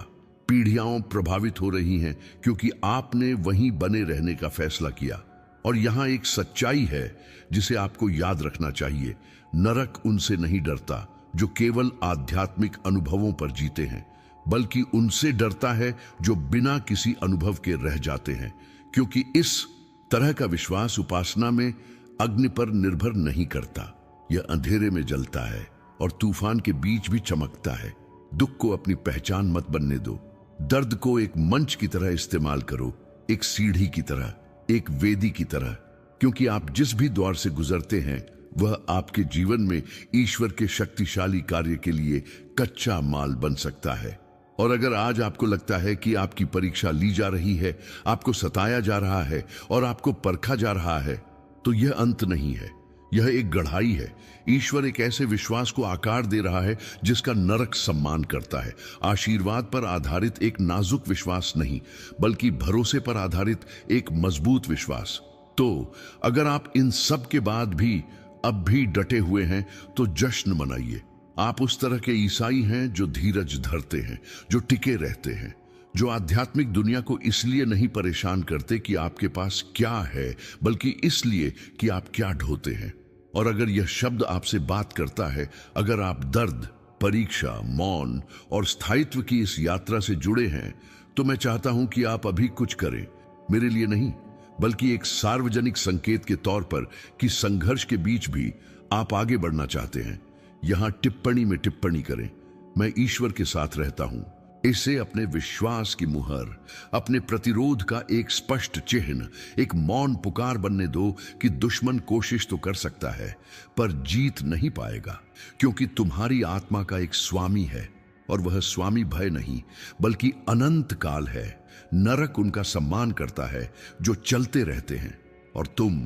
पीढ़ियां प्रभावित हो रही हैं क्योंकि आपने वहीं बने रहने का फैसला किया। और यहां एक सच्चाई है जिसे आपको याद रखना चाहिए, नरक उनसे नहीं डरता जो केवल आध्यात्मिक अनुभवों पर जीते हैं, बल्कि उनसे डरता है जो बिना किसी अनुभव के रह जाते हैं, क्योंकि इस तरह का विश्वास उपासना में अग्नि पर निर्भर नहीं करता। यह अंधेरे में जलता है और तूफान के बीच भी चमकता है। दुख को अपनी पहचान मत बनने दो। दर्द को एक मंच की तरह इस्तेमाल करो, एक सीढ़ी की तरह, एक वेदी की तरह, क्योंकि आप जिस भी द्वार से गुजरते हैं वह आपके जीवन में ईश्वर के शक्तिशाली कार्य के लिए कच्चा माल बन सकता है। और अगर आज आपको लगता है कि आपकी परीक्षा ली जा रही है, आपको सताया जा रहा है और आपको परखा जा रहा है, तो यह अंत नहीं है, यह एक गढ़ाई है। ईश्वर एक ऐसे विश्वास को आकार दे रहा है जिसका नरक सम्मान करता है। आशीर्वाद पर आधारित एक नाजुक विश्वास नहीं, बल्कि भरोसे पर आधारित एक मजबूत विश्वास। तो अगर आप इन सब के बाद भी अब भी डटे हुए हैं तो जश्न मनाइए। आप उस तरह के ईसाई हैं जो धीरज धरते हैं, जो टिके रहते हैं, जो आध्यात्मिक दुनिया को इसलिए नहीं परेशान करते कि आपके पास क्या है, बल्कि इसलिए कि आप क्या ढोते हैं। और अगर यह शब्द आपसे बात करता है, अगर आप दर्द, परीक्षा, मौन और स्थायित्व की इस यात्रा से जुड़े हैं, तो मैं चाहता हूं कि आप अभी कुछ करें। मेरे लिए नहीं, बल्कि एक सार्वजनिक संकेत के तौर पर कि संघर्ष के बीच भी आप आगे बढ़ना चाहते हैं। यहां टिप्पणी में टिप्पणी करें, मैं ईश्वर के साथ रहता हूं। इसे अपने विश्वास की मुहर, अपने प्रतिरोध का एक स्पष्ट चिन्ह, एक मौन पुकार बनने दो कि दुश्मन कोशिश तो कर सकता है पर जीत नहीं पाएगा, क्योंकि तुम्हारी आत्मा का एक स्वामी है और वह स्वामी भय नहीं बल्कि अनंत काल है। नरक उनका सम्मान करता है जो चलते रहते हैं, और तुम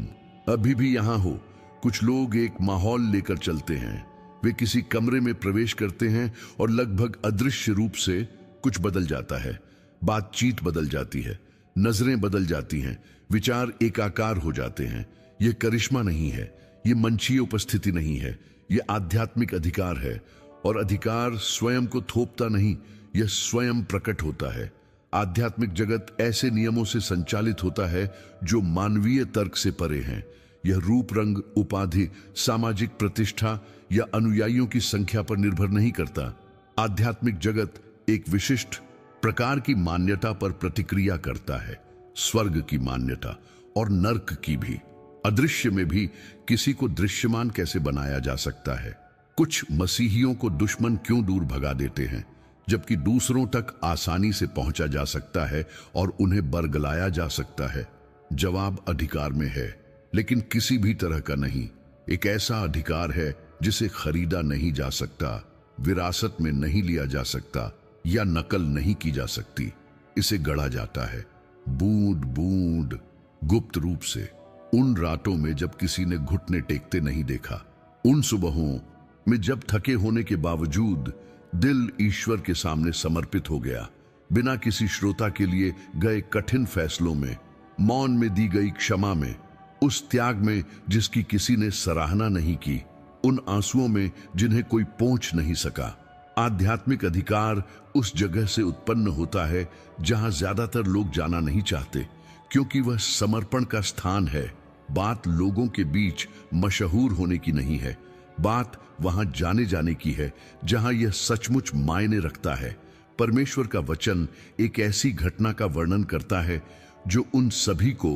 अभी भी यहां हो। कुछ लोग एक माहौल लेकर चलते हैं। वे किसी कमरे में प्रवेश करते हैं और लगभग अदृश्य रूप से कुछ बदल जाता है। बातचीत बदल जाती है, नजरें बदल जाती हैं, विचार एकाकार हो जाते हैं। यह करिश्मा नहीं है, यह मंचीय उपस्थिति नहीं है, यह आध्यात्मिक अधिकार है। और अधिकार स्वयं को थोपता नहीं, यह स्वयं प्रकट होता है। आध्यात्मिक जगत ऐसे नियमों से संचालित होता है जो मानवीय तर्क से परे हैं। यह रूप, रंग, उपाधि, सामाजिक प्रतिष्ठा या अनुयायियों की संख्या पर निर्भर नहीं करता। आध्यात्मिक जगत एक विशिष्ट प्रकार की मान्यता पर प्रतिक्रिया करता है, स्वर्ग की मान्यता और नर्क की भी। अदृश्य में भी किसी को दृश्यमान कैसे बनाया जा सकता है? कुछ मसीहियों को दुश्मन क्यों दूर भगा देते हैं, जबकि दूसरों तक आसानी से पहुंचा जा सकता है और उन्हें बरगलाया जा सकता है? जवाब अधिकार में है, लेकिन किसी भी तरह का नहीं। एक ऐसा अधिकार है जिसे खरीदा नहीं जा सकता, विरासत में नहीं लिया जा सकता या नकल नहीं की जा सकती। इसे गढ़ा जाता है बूंद बूंद, गुप्त रूप से। उन रातों में जब किसी ने घुटने टेकते नहीं देखा, उन सुबहों में जब थके होने के बावजूद दिल ईश्वर के सामने समर्पित हो गया, बिना किसी श्रोता के लिए गए कठिन फैसलों में, मौन में दी गई क्षमा में, उस त्याग में जिसकी किसी ने सराहना नहीं की, उन आंसुओं में जिन्हें कोई पोंछ नहीं सका। आध्यात्मिक अधिकार उस जगह से उत्पन्न होता है जहां ज्यादातर लोग जाना नहीं चाहते, क्योंकि वह समर्पण का स्थान है। बात लोगों के बीच मशहूर होने की नहीं है, बात वहां जाने जाने की है जहां यह सचमुच मायने रखता है। परमेश्वर का वचन एक ऐसी घटना का वर्णन करता है जो उन सभी को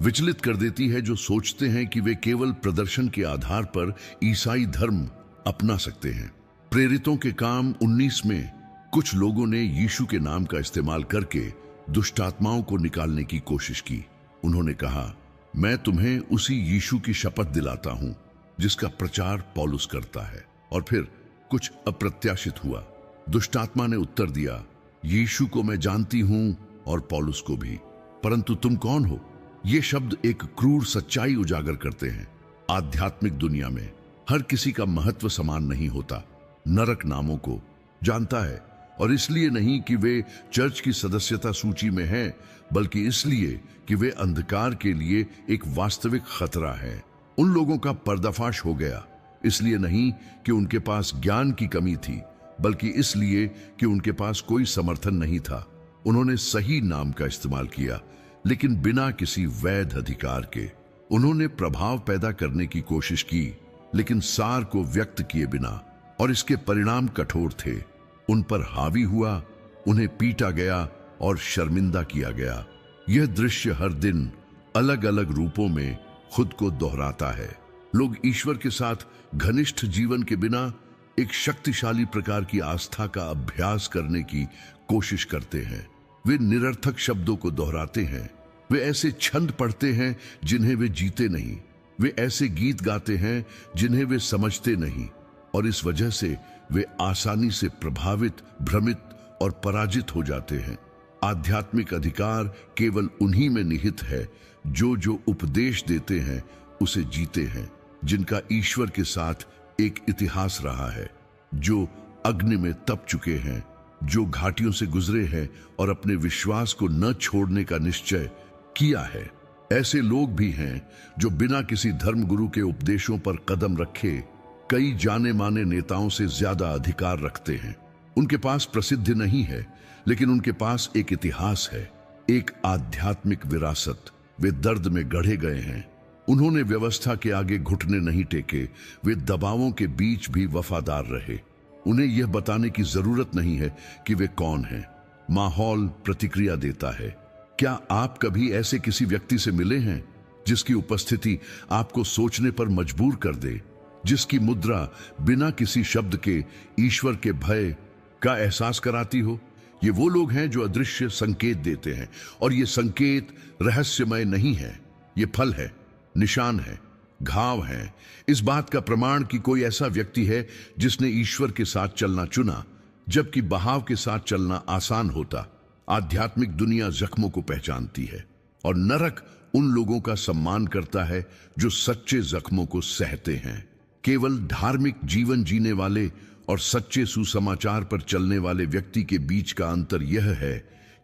विचलित कर देती है जो सोचते हैं कि वे केवल प्रदर्शन के आधार पर ईसाई धर्म अपना सकते हैं। प्रेरितों के काम 19 में कुछ लोगों ने यीशु के नाम का इस्तेमाल करके दुष्ट आत्माओं को निकालने की कोशिश की। उन्होंने कहा, मैं तुम्हें उसी यीशु की शपथ दिलाता हूं जिसका प्रचार पौलुस करता है। और फिर कुछ अप्रत्याशित हुआ। दुष्ट आत्मा ने उत्तर दिया, यीशु को मैं जानती हूं और पौलुस को भी, परंतु तुम कौन हो? ये शब्द एक क्रूर सच्चाई उजागर करते हैं। आध्यात्मिक दुनिया में हर किसी का महत्व समान नहीं होता। नरक नामों को जानता है, और इसलिए नहीं कि वे चर्च की सदस्यता सूची में हैं, बल्कि इसलिए कि वे अंधकार के लिए एक वास्तविक खतरा है। उन लोगों का पर्दाफाश हो गया, इसलिए नहीं कि उनके पास ज्ञान की कमी थी, बल्कि इसलिए कि उनके पास कोई समर्थन नहीं था। उन्होंने सही नाम का इस्तेमाल किया, लेकिन बिना किसी वैध अधिकार के। उन्होंने प्रभाव पैदा करने की कोशिश की, लेकिन सार को व्यक्त किए बिना, और इसके परिणाम कठोर थे। उन पर हावी हुआ, उन्हें पीटा गया और शर्मिंदा किया गया। यह दृश्य हर दिन अलग अलग रूपों में खुद को दोहराता है। लोग ईश्वर के साथ घनिष्ठ जीवन के बिना एक शक्तिशाली प्रकार की आस्था का अभ्यास करने की कोशिश करते हैं। वे निरर्थक शब्दों को दोहराते हैं, वे ऐसे छंद पढ़ते हैं जिन्हें वे जीते नहीं, वे ऐसे गीत गाते हैं जिन्हें वे समझते नहीं, और इस वजह से वे आसानी से प्रभावित, भ्रमित और पराजित हो जाते हैं। आध्यात्मिक अधिकार केवल उन्हीं में निहित है जो उपदेश देते हैं उसे जीते हैं। जिनका ईश्वर के साथ एक इतिहास रहा है, जो अग्नि में तप चुके हैं, जो घाटियों से गुजरे हैं और अपने विश्वास को न छोड़ने का निश्चय किया है। ऐसे लोग भी हैं जो बिना किसी धर्मगुरु के उपदेशों पर कदम रखे कई जाने माने नेताओं से ज्यादा अधिकार रखते हैं। उनके पास प्रसिद्धि नहीं है, लेकिन उनके पास एक इतिहास है, एक आध्यात्मिक विरासत। वे दर्द में गढ़े गए हैं। उन्होंने व्यवस्था के आगे घुटने नहीं टेके। वे दबावों के बीच भी वफादार रहे। उन्हें यह बताने की जरूरत नहीं है कि वे कौन हैं। माहौल प्रतिक्रिया देता है। क्या आप कभी ऐसे किसी व्यक्ति से मिले हैं जिसकी उपस्थिति आपको सोचने पर मजबूर कर दे, जिसकी मुद्रा बिना किसी शब्द के ईश्वर के भय का एहसास कराती हो? ये वो लोग हैं जो अदृश्य संकेत देते हैं, और ये संकेत रहस्यमय नहीं है। ये फल है, निशान है, घाव है, इस बात का प्रमाण कि कोई ऐसा व्यक्ति है जिसने ईश्वर के साथ चलना चुना, जबकि बहाव के साथ चलना आसान होता। आध्यात्मिक दुनिया जख्मों को पहचानती है, और नरक उन लोगों का सम्मान करता है जो सच्चे जख्मों को सहते हैं। केवल धार्मिक जीवन जीने वाले और सच्चे सुसमाचार पर चलने वाले व्यक्ति के बीच का अंतर यह है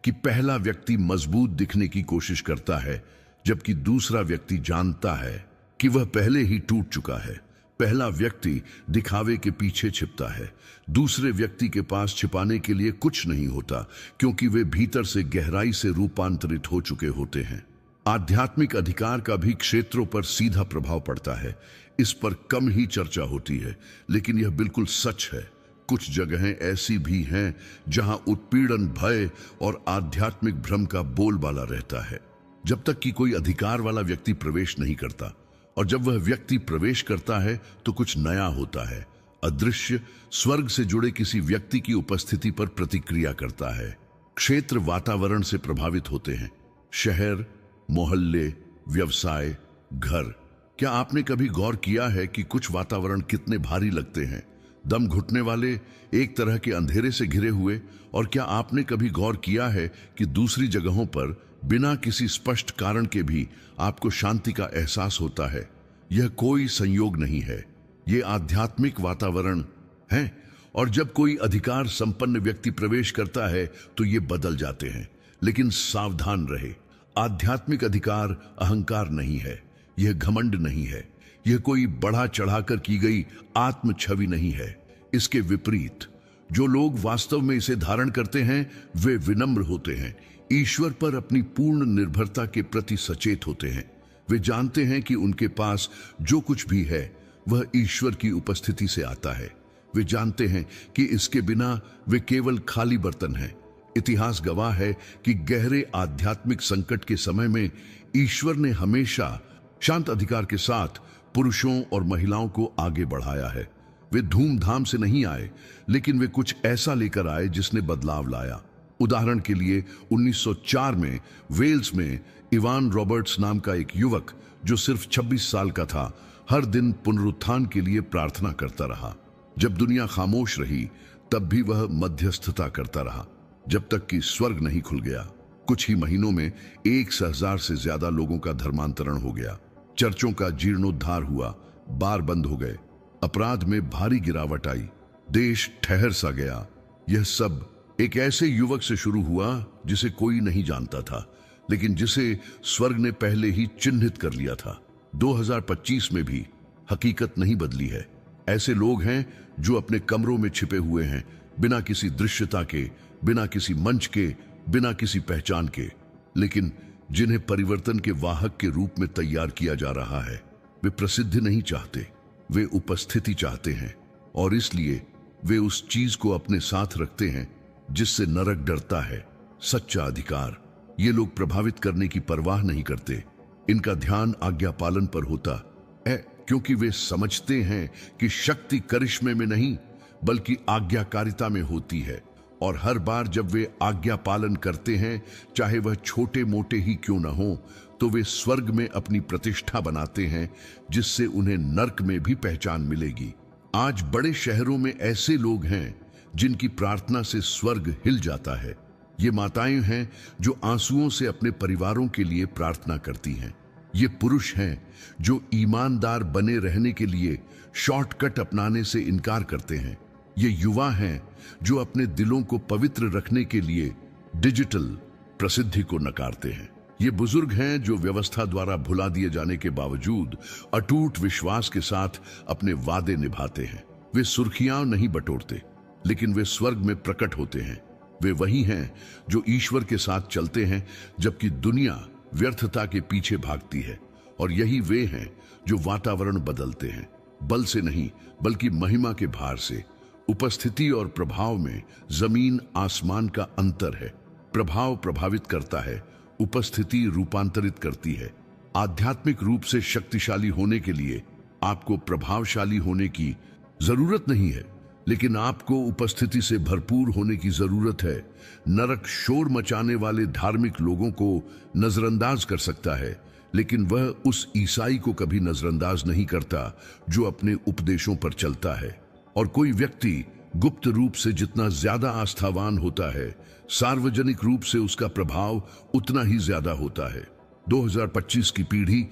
कि पहला व्यक्ति मजबूत दिखने की कोशिश करता है, जबकि दूसरा व्यक्ति जानता है कि वह पहले ही टूट चुका है। पहला व्यक्ति दिखावे के पीछे छिपता है। दूसरे व्यक्ति के पास छिपाने के लिए कुछ नहीं होता, क्योंकि वे भीतर से गहराई से रूपांतरित हो चुके होते हैं। आध्यात्मिक अधिकार का भी क्षेत्रों पर सीधा प्रभाव पड़ता है। इस पर कम ही चर्चा होती है, लेकिन यह बिल्कुल सच है। कुछ जगहें ऐसी भी हैं जहां उत्पीड़न, भय और आध्यात्मिक भ्रम का बोलबाला रहता है, जब तक कि कोई अधिकार वाला व्यक्ति प्रवेश नहीं करता। और जब वह व्यक्ति प्रवेश करता है तो कुछ नया होता है। अदृश्य स्वर्ग से जुड़े किसी व्यक्ति की उपस्थिति पर प्रतिक्रिया करता है। क्षेत्र वातावरण से प्रभावित होते हैं। शहर, मोहल्ले, व्यवसाय, घर। क्या आपने कभी गौर किया है कि कुछ वातावरण कितने भारी लगते हैं, दम घुटने वाले, एक तरह के अंधेरे से घिरे हुए? और क्या आपने कभी गौर किया है कि दूसरी जगहों पर बिना किसी स्पष्ट कारण के भी आपको शांति का एहसास होता है? यह कोई संयोग नहीं है, यह आध्यात्मिक वातावरण है। और जब कोई अधिकार संपन्न व्यक्ति प्रवेश करता है तो ये बदल जाते हैं। लेकिन सावधान रहे, आध्यात्मिक अधिकार अहंकार नहीं है, यह घमंड नहीं है, यह कोई बढ़ा चढ़ाकर की गई आत्म छवि नहीं है। इसके विपरीत, जो लोग वास्तव में इसे धारण करते हैं वे विनम्र होते हैं, ईश्वर पर अपनी पूर्ण निर्भरता के प्रति सचेत होते हैं। वे जानते हैं कि उनके पास जो कुछ भी है वह ईश्वर की उपस्थिति से आता है। वे जानते हैं कि इसके बिना वे केवल खाली बर्तन हैं। इतिहास गवाह है कि गहरे आध्यात्मिक संकट के समय में ईश्वर ने हमेशा शांत अधिकार के साथ पुरुषों और महिलाओं को आगे बढ़ाया है। वे धूमधाम से नहीं आए, लेकिन वे कुछ ऐसा लेकर आए जिसने बदलाव लाया। उदाहरण के लिए 1904 में वेल्स में इवान रॉबर्ट्स नाम का एक युवक, जो सिर्फ 26 साल का था, हर दिन पुनरुत्थान के लिए प्रार्थना करता रहा। जब दुनिया खामोश रही तब भी वह मध्यस्थता करता रहा, जब तक कि स्वर्ग नहीं खुल गया। कुछ ही महीनों में 1,000 से ज्यादा लोगों का धर्मांतरण हो गया। चर्चों का जीर्णोद्धार हुआ, बार बंद हो गए, अपराध में भारी गिरावट आई, देश ठहर सा गया। यह सब एक ऐसे युवक से शुरू हुआ जिसे कोई नहीं जानता था, लेकिन जिसे स्वर्ग ने पहले ही चिन्हित कर लिया था। 2025 में भी हकीकत नहीं बदली है। ऐसे लोग हैं जो अपने कमरों में छिपे हुए हैं, बिना किसी दृश्यता के, बिना किसी मंच के, बिना किसी पहचान के, लेकिन जिन्हें परिवर्तन के वाहक के रूप में तैयार किया जा रहा है। वे प्रसिद्धि नहीं चाहते, वे उपस्थिति चाहते हैं, और इसलिए वे उस चीज को अपने साथ रखते हैं जिससे नरक डरता है, सच्चा अधिकार। ये लोग प्रभावित करने की परवाह नहीं करते। इनका ध्यान आज्ञा पालन पर होता है, क्योंकि वे समझते हैं कि शक्ति करिश्मे में नहीं बल्कि आज्ञाकारिता में होती है। और हर बार जब वे आज्ञा पालन करते हैं, चाहे वह छोटे मोटे ही क्यों न हो, तो वे स्वर्ग में अपनी प्रतिष्ठा बनाते हैं, जिससे उन्हें नर्क में भी पहचान मिलेगी। आज बड़े शहरों में ऐसे लोग हैं जिनकी प्रार्थना से स्वर्ग हिल जाता है। ये माताएं हैं जो आंसुओं से अपने परिवारों के लिए प्रार्थना करती हैं। ये पुरुष हैं जो ईमानदार बने रहने के लिए शॉर्टकट अपनाने से इनकार करते हैं। ये युवा हैं जो अपने दिलों को पवित्र रखने के लिए डिजिटल प्रसिद्धि को नकारते हैं। ये बुजुर्ग हैं जो व्यवस्था द्वारा भुला दिए जाने के बावजूद अटूट विश्वास के साथ अपने वादे निभाते हैं। वे सुर्खियां नहीं बटोरते, लेकिन वे स्वर्ग में प्रकट होते हैं। वे वही हैं जो ईश्वर के साथ चलते हैं जबकि दुनिया व्यर्थता के पीछे भागती है। और यही वे हैं जो वातावरण बदलते हैं, बल से नहीं बल्कि महिमा के भार से। उपस्थिति और प्रभाव में जमीन आसमान का अंतर है। प्रभाव प्रभावित करता है, उपस्थिति रूपांतरित करती है। आध्यात्मिक रूप से शक्तिशाली होने के लिए आपको प्रभावशाली होने की जरूरत नहीं है, लेकिन आपको उपस्थिति से भरपूर होने की जरूरत है। नरक शोर मचाने वाले धार्मिक लोगों को नजरअंदाज कर सकता है, लेकिन वह उस ईसाई को कभी नजरअंदाज नहीं करता जो अपने उपदेशों पर चलता है। और कोई व्यक्ति गुप्त रूप से जितना ज्यादा आस्थावान होता है, सार्वजनिक रूप से उसका प्रभाव उतना ही ज्यादा होता है। 2025 की पीढ़ी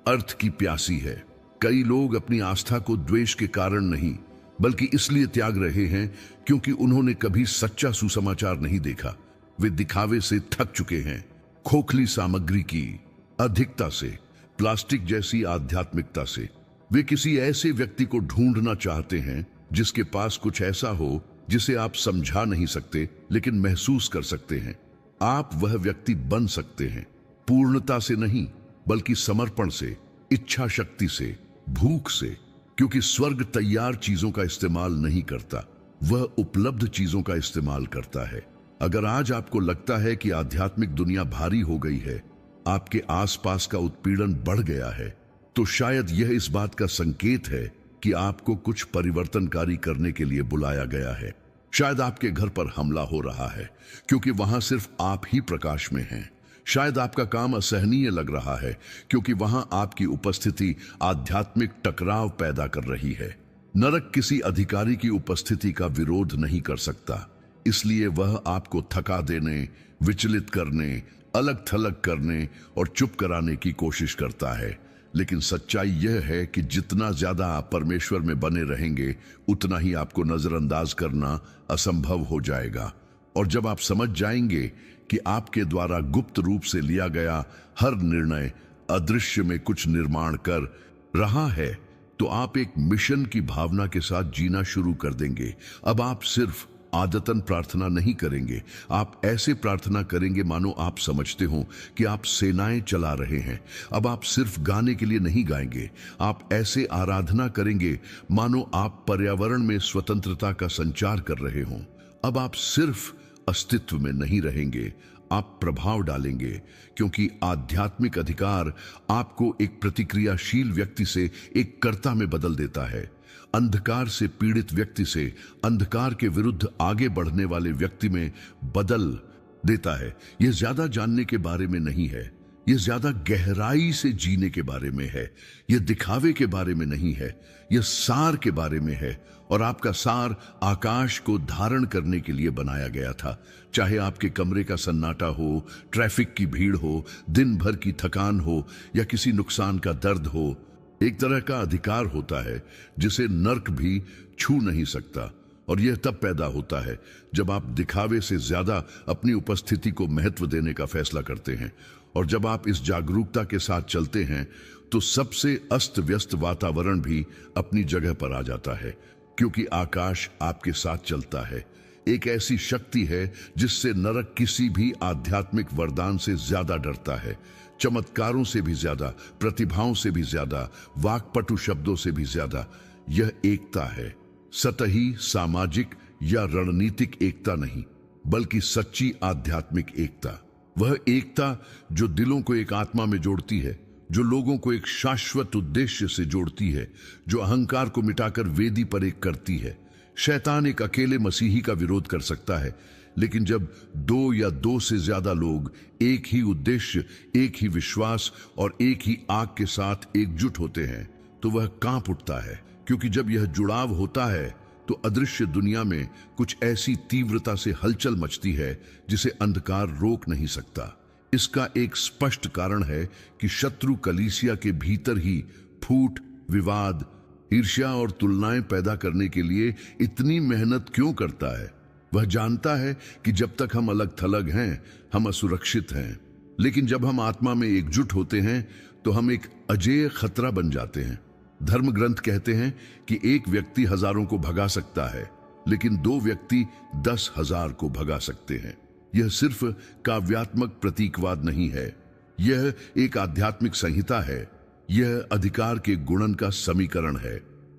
अर्थ की प्यासी है। कई लोग अपनी आस्था को द्वेष के कारण नहीं बल्कि इसलिए त्याग रहे हैं क्योंकि उन्होंने कभी सच्चा सुसमाचार नहीं देखा। वे दिखावे से थक चुके हैं, खोखली सामग्री की अधिकता से, प्लास्टिक जैसी आध्यात्मिकता से। वे किसी ऐसे व्यक्ति को ढूंढना चाहते हैं जिसके पास कुछ ऐसा हो जिसे आप समझा नहीं सकते लेकिन महसूस कर सकते हैं। आप वह व्यक्ति बन सकते हैं, पूर्णता से नहीं बल्कि समर्पण से, इच्छा शक्ति से, भूख से, क्योंकि स्वर्ग तैयार चीजों का इस्तेमाल नहीं करता, वह उपलब्ध चीजों का इस्तेमाल करता है। अगर आज आपको लगता है कि आध्यात्मिक दुनिया भारी हो गई है, आपके आसपास का उत्पीड़न बढ़ गया है, तो शायद यह इस बात का संकेत है कि आपको कुछ परिवर्तनकारी करने के लिए बुलाया गया है। शायद आपके घर पर हमला हो रहा है क्योंकि वहां सिर्फ आप ही प्रकाश में हैं। शायद आपका काम असहनीय लग रहा है क्योंकि वहां आपकी उपस्थिति आध्यात्मिक टकराव पैदा कर रही है। नरक किसी अधिकारी की उपस्थिति का विरोध नहीं कर सकता, इसलिए वह आपको थका देने, विचलित करने, अलग थलग करने और चुप कराने की कोशिश करता है। लेकिन सच्चाई यह है कि जितना ज्यादा आप परमेश्वर में बने रहेंगे, उतना ही आपको नजरअंदाज करना असंभव हो जाएगा। और जब आप समझ जाएंगे कि आपके द्वारा गुप्त रूप से लिया गया हर निर्णय अदृश्य में कुछ निर्माण कर रहा है, तो आप एक मिशन की भावना के साथ जीना शुरू कर देंगे। अब आप सिर्फ आदतन प्रार्थना नहीं करेंगे, आप ऐसे प्रार्थना करेंगे मानो आप समझते हो कि आप सेनाएं चला रहे हैं। अब आप सिर्फ गाने के लिए नहीं गाएंगे, आप ऐसे आराधना करेंगे मानो आप पर्यावरण में स्वतंत्रता का संचार कर रहे हों। अब आप सिर्फ अस्तित्व में नहीं रहेंगे, आप प्रभाव डालेंगे, क्योंकि आध्यात्मिक अधिकार आपको एक प्रतिक्रियाशील व्यक्ति से एक कर्ता में बदल देता है। अंधकार से पीड़ित व्यक्ति से अंधकार के विरुद्ध आगे बढ़ने वाले व्यक्ति में बदल देता है। यह ज्यादा जानने के बारे में नहीं है, यह ज्यादा गहराई से जीने के बारे में है। यह दिखावे के बारे में नहीं है, यह सार के बारे में है। और आपका सार आकाश को धारण करने के लिए बनाया गया था। चाहे आपके कमरे का सन्नाटा हो, ट्रैफिक की भीड़ हो, दिन भर की थकान हो या किसी नुकसान का दर्द हो, एक तरह का अधिकार होता है जिसे नर्क भी छू नहीं सकता। और यह तब पैदा होता है जब आप दिखावे से ज्यादा अपनी उपस्थिति को महत्व देने का फैसला करते हैं। और जब आप इस जागरूकता के साथ चलते हैं तो सबसे अस्त व्यस्त वातावरण भी अपनी जगह पर आ जाता है, क्योंकि आकाश आपके साथ चलता है। एक ऐसी शक्ति है जिससे नरक किसी भी आध्यात्मिक वरदान से ज्यादा डरता है, चमत्कारों से भी ज्यादा, प्रतिभाओं से भी ज्यादा, वाक्पटु शब्दों से भी ज्यादा। यह एकता है, सतही सामाजिक या रणनीतिक एकता नहीं, बल्कि सच्ची आध्यात्मिक एकता। वह एकता जो दिलों को एक आत्मा में जोड़ती है, जो लोगों को एक शाश्वत उद्देश्य से जोड़ती है, जो अहंकार को मिटाकर वेदी पर एक करती है। शैतान एक अकेले मसीही का विरोध कर सकता है, लेकिन जब दो या दो से ज्यादा लोग एक ही उद्देश्य, एक ही विश्वास और एक ही आग के साथ एकजुट होते हैं तो वह कांप उठता है। क्योंकि जब यह जुड़ाव होता है तो अदृश्य दुनिया में कुछ ऐसी तीव्रता से हलचल मचती है जिसे अंधकार रोक नहीं सकता। इसका एक स्पष्ट कारण है कि शत्रु कलीसिया के भीतर ही फूट, विवाद, ईर्ष्या और तुलनाएं पैदा करने के लिए इतनी मेहनत क्यों करता है। वह जानता है कि जब तक हम अलग थलग हैं, हम असुरक्षित हैं, लेकिन जब हम आत्मा में एकजुट होते हैं तो हम एक अजेय खतरा बन जाते हैं। धर्म ग्रंथ कहते हैं कि एक व्यक्ति हजारों को भगा सकता है, लेकिन दो व्यक्ति 10,000 को भगा सकते हैं। यह सिर्फ काव्यात्मक प्रतीकवाद नहीं है, यह एक आध्यात्मिक संहिता है। यह अधिकार के गुणन का समीकरण है।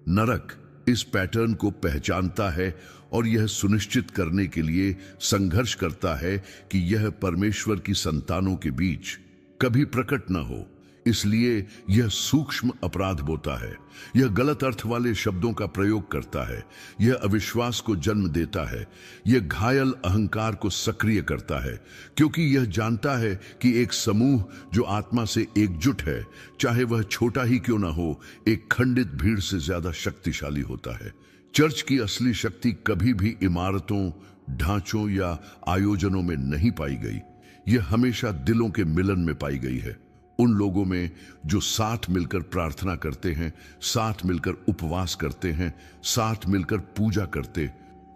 नरक इस पैटर्न को पहचानता है और यह सुनिश्चित करने के लिए संघर्ष करता है कि यह परमेश्वर की संतानों के बीच कभी प्रकट न हो। इसलिए यह सूक्ष्म अपराध बोता है, यह गलत अर्थ वाले शब्दों का प्रयोग करता है, यह अविश्वास को जन्म देता है, यह घायल अहंकार को सक्रिय करता है, क्योंकि यह जानता है कि एक समूह जो आत्मा से एकजुट है, चाहे वह छोटा ही क्यों ना हो, एक खंडित भीड़ से ज्यादा शक्तिशाली होता है। चर्च की असली शक्ति कभी भी इमारतों, ढांचों या आयोजनों में नहीं पाई गई। यह हमेशा दिलों के मिलन में पाई गई है। उन लोगों में जो साथ मिलकर प्रार्थना करते हैं, साथ मिलकर उपवास करते हैं, साथ मिलकर पूजा करते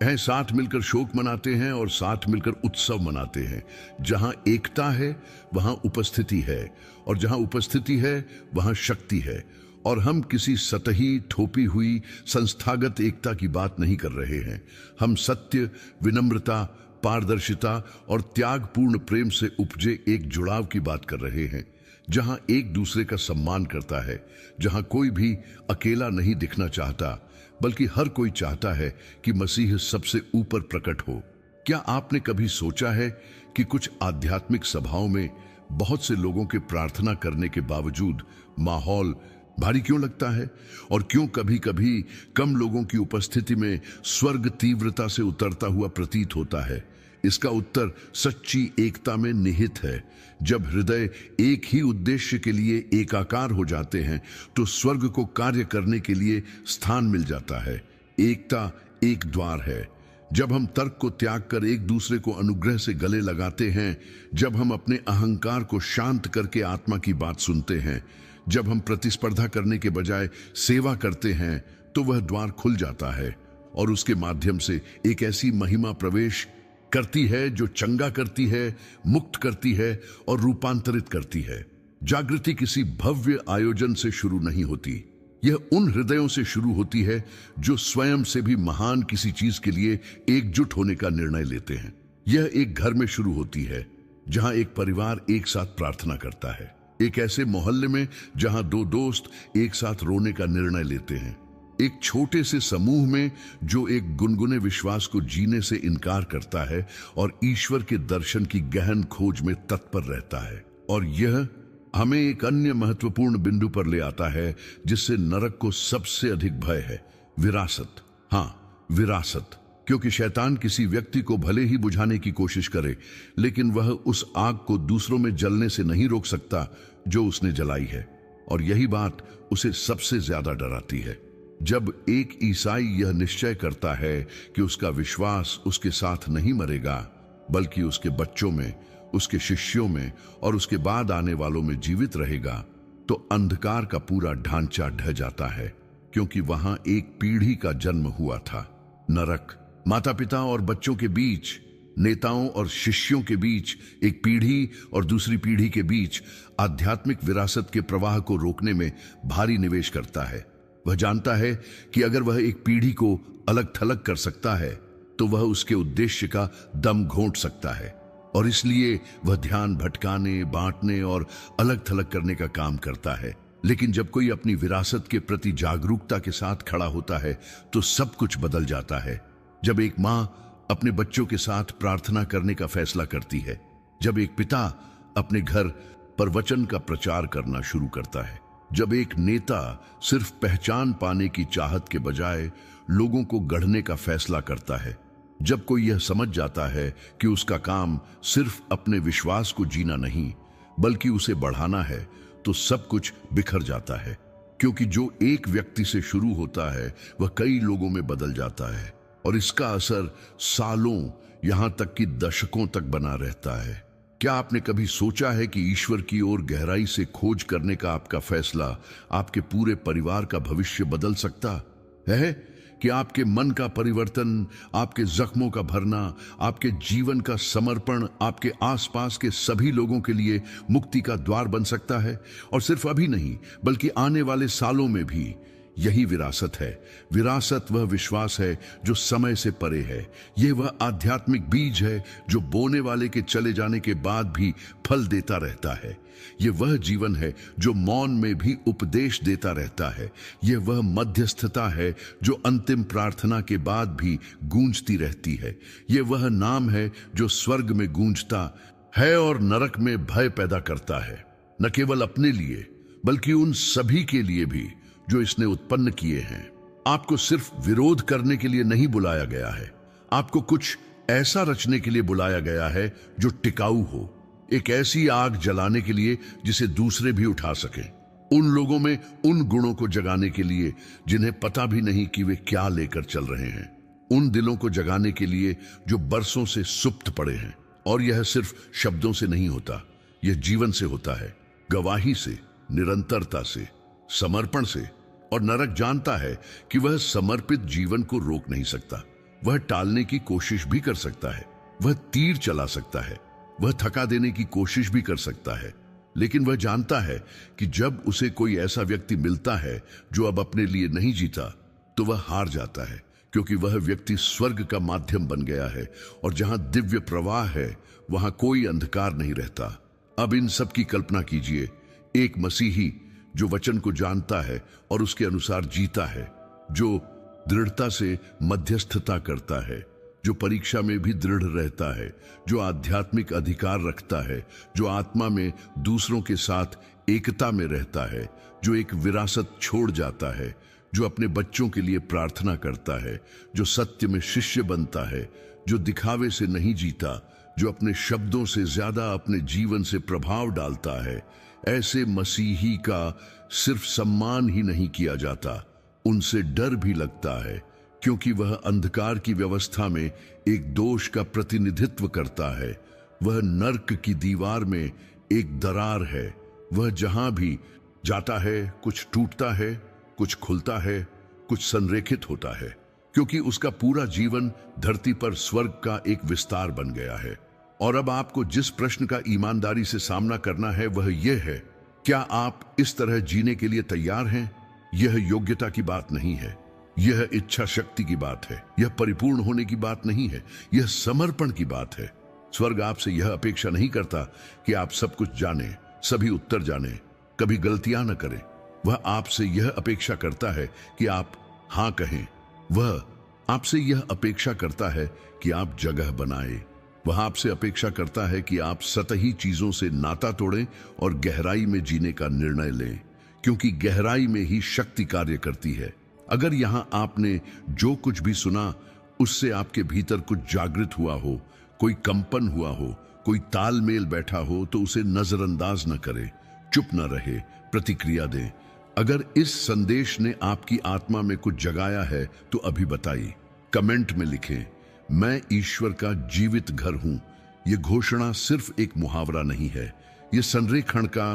हैं, साथ मिलकर शोक मनाते हैं और साथ मिलकर उत्सव मनाते हैं। जहां एकता है वहां उपस्थिति है, और जहां उपस्थिति है वहां शक्ति है। और हम किसी सतही थोपी हुई संस्थागत एकता की बात नहीं कर रहे हैं। हम सत्य, विनम्रता, पारदर्शिता और त्यागपूर्ण प्रेम से उपजे एक जुड़ाव की बात कर रहे हैं, जहां एक दूसरे का सम्मान करता है, जहां कोई भी अकेला नहीं दिखना चाहता, बल्कि हर कोई चाहता है कि मसीह सबसे ऊपर प्रकट हो। क्या आपने कभी सोचा है कि कुछ आध्यात्मिक सभाओं में बहुत से लोगों के प्रार्थना करने के बावजूद माहौल भारी क्यों लगता है, और क्यों कभी कभी कम लोगों की उपस्थिति में स्वर्ग तीव्रता से उतरता हुआ प्रतीत होता है? इसका उत्तर सच्ची एकता में निहित है। जब हृदय एक ही उद्देश्य के लिए एकाकार हो जाते हैं तो स्वर्ग को कार्य करने के लिए स्थान मिल जाता है। एकता एक द्वार है। जब हम तर्क को त्याग कर एक दूसरे को अनुग्रह से गले लगाते हैं, जब हम अपने अहंकार को शांत करके आत्मा की बात सुनते हैं, जब हम प्रतिस्पर्धा करने के बजाय सेवा करते हैं, तो वह द्वार खुल जाता है और उसके माध्यम से एक ऐसी महिमा प्रवेश करती है जो चंगा करती है, मुक्त करती है और रूपांतरित करती है। जागृति किसी भव्य आयोजन से शुरू नहीं होती, यह उन हृदयों से शुरू होती है जो स्वयं से भी महान किसी चीज के लिए एकजुट होने का निर्णय लेते हैं। यह एक घर में शुरू होती है जहां एक परिवार एक साथ प्रार्थना करता है, एक ऐसे मोहल्ले में जहां दो दोस्त एक साथ रोने का निर्णय लेते हैं, एक छोटे से समूह में जो एक गुनगुने विश्वास को जीने से इनकार करता है और ईश्वर के दर्शन की गहन खोज में तत्पर रहता है। और यह हमें एक अन्य महत्वपूर्ण बिंदु पर ले आता है जिससे नरक को सबसे अधिक भय है, विरासत। हाँ, विरासत। क्योंकि शैतान किसी व्यक्ति को भले ही बुझाने की कोशिश करे, लेकिन वह उस आग को दूसरों में जलने से नहीं रोक सकता जो उसने जलाई है। और यही बात उसे सबसे ज्यादा डराती है। जब एक ईसाई यह निश्चय करता है कि उसका विश्वास उसके साथ नहीं मरेगा, बल्कि उसके बच्चों में, उसके शिष्यों में और उसके बाद आने वालों में जीवित रहेगा, तो अंधकार का पूरा ढांचा ढह जाता है। क्योंकि वहां एक पीढ़ी का जन्म हुआ था। नरक माता पिता और बच्चों के बीच, नेताओं और शिष्यों के बीच, एक पीढ़ी और दूसरी पीढ़ी के बीच आध्यात्मिक विरासत के प्रवाह को रोकने में भारी निवेश करता है। वह जानता है कि अगर वह एक पीढ़ी को अलग थलग कर सकता है तो वह उसके उद्देश्य का दम घोंट सकता है, और इसलिए वह ध्यान भटकाने, बांटने और अलग थलग करने का काम करता है। लेकिन जब कोई अपनी विरासत के प्रति जागरूकता के साथ खड़ा होता है तो सब कुछ बदल जाता है। जब एक मां अपने बच्चों के साथ प्रार्थना करने का फैसला करती है, जब एक पिता अपने घर पर वचन का प्रचार करना शुरू करता है, जब एक नेता सिर्फ पहचान पाने की चाहत के बजाय लोगों को गढ़ने का फैसला करता है, जब कोई यह समझ जाता है कि उसका काम सिर्फ अपने विश्वास को जीना नहीं बल्कि उसे बढ़ाना है, तो सब कुछ बिखर जाता है। क्योंकि जो एक व्यक्ति से शुरू होता है वह कई लोगों में बदल जाता है, और इसका असर सालों, यहां तक कि दशकों तक बना रहता है। क्या आपने कभी सोचा है कि ईश्वर की ओर गहराई से खोज करने का आपका फैसला आपके पूरे परिवार का भविष्य बदल सकता है? कि आपके मन का परिवर्तन, आपके जख्मों का भरना, आपके जीवन का समर्पण आपके आसपास के सभी लोगों के लिए मुक्ति का द्वार बन सकता है। और सिर्फ अभी नहीं, बल्कि आने वाले सालों में भी। यही विरासत है। विरासत वह विश्वास है जो समय से परे है। यह वह आध्यात्मिक बीज है जो बोने वाले के चले जाने के बाद भी फल देता रहता है। यह वह जीवन है जो मौन में भी उपदेश देता रहता है। यह वह मध्यस्थता है जो अंतिम प्रार्थना के बाद भी गूंजती रहती है। यह वह नाम है जो स्वर्ग में गूंजता है और नरक में भय पैदा करता है, न केवल अपने लिए बल्कि उन सभी के लिए भी जो इसने उत्पन्न किए हैं। आपको सिर्फ विरोध करने के लिए नहीं बुलाया गया है, आपको कुछ ऐसा रचने के लिए बुलाया गया है जो टिकाऊ हो। एक ऐसी आग जलाने के लिए जिसे दूसरे भी उठा सकें। उन लोगों में उन गुणों को जगाने के लिए जिन्हें पता भी नहीं कि वे क्या लेकर चल रहे हैं। उन दिलों को जगाने के लिए जो बरसों से सुप्त पड़े हैं। और यह सिर्फ शब्दों से नहीं होता, यह जीवन से होता है, गवाही से, निरंतरता से, समर्पण से। और नरक जानता है कि वह समर्पित जीवन को रोक नहीं सकता। वह टालने की कोशिश भी कर सकता है, वह तीर चला सकता है, वह थका देने की कोशिश भी कर सकता है। लेकिन वह जानता है कि जब उसे कोई ऐसा व्यक्ति मिलता है जो अब अपने लिए नहीं जीता, तो वह हार जाता है, क्योंकि वह व्यक्ति स्वर्ग का माध्यम बन गया है। और जहां दिव्य प्रवाह है, वहां कोई अंधकार नहीं रहता। अब इन सब की कल्पना कीजिए, एक मसीही जो वचन को जानता है और उसके अनुसार जीता है, जो दृढ़ता से मध्यस्थता करता है, जो परीक्षा में भी दृढ़ रहता है, जो आध्यात्मिक अधिकार रखता है, जो आत्मा में दूसरों के साथ एकता में रहता है, जो एक विरासत छोड़ जाता है, जो अपने बच्चों के लिए प्रार्थना करता है, जो सत्य में शिष्य बनता है, जो दिखावे से नहीं जीता, जो अपने शब्दों से ज्यादा अपने जीवन से प्रभाव डालता है। ऐसे मसीही का सिर्फ सम्मान ही नहीं किया जाता, उनसे डर भी लगता है, क्योंकि वह अंधकार की व्यवस्था में एक दोष का प्रतिनिधित्व करता है। वह नर्क की दीवार में एक दरार है। वह जहां भी जाता है, कुछ टूटता है, कुछ खुलता है, कुछ संरेखित होता है, क्योंकि उसका पूरा जीवन धरती पर स्वर्ग का एक विस्तार बन गया है। और अब आपको जिस प्रश्न का ईमानदारी से सामना करना है वह यह है, क्या आप इस तरह जीने के लिए तैयार हैं? यह योग्यता की बात नहीं है, यह इच्छा शक्ति की बात है, यह परिपूर्ण होने की बात नहीं है, यह समर्पण की बात है। स्वर्ग आपसे यह अपेक्षा नहीं करता कि आप सब कुछ जाने, सभी उत्तर जाने, कभी गलतियां न करें। वह आपसे यह अपेक्षा करता है कि आप हां कहें। वह आपसे यह अपेक्षा करता है कि आप जगह बनाए। वह आपसे अपेक्षा करता है कि आप सतही चीजों से नाता तोड़ें और गहराई में जीने का निर्णय लें, क्योंकि गहराई में ही शक्ति कार्य करती है। अगर यहां आपने जो कुछ भी सुना उससे आपके भीतर कुछ जागृत हुआ हो, कोई कंपन हुआ हो, कोई तालमेल बैठा हो, तो उसे नजरअंदाज न करें, चुप न रहे, प्रतिक्रिया दें। अगर इस संदेश ने आपकी आत्मा में कुछ जगाया है तो अभी बताइए, कमेंट में लिखें, मैं ईश्वर का जीवित घर हूं। यह घोषणा सिर्फ एक मुहावरा नहीं है, यह संरेखण का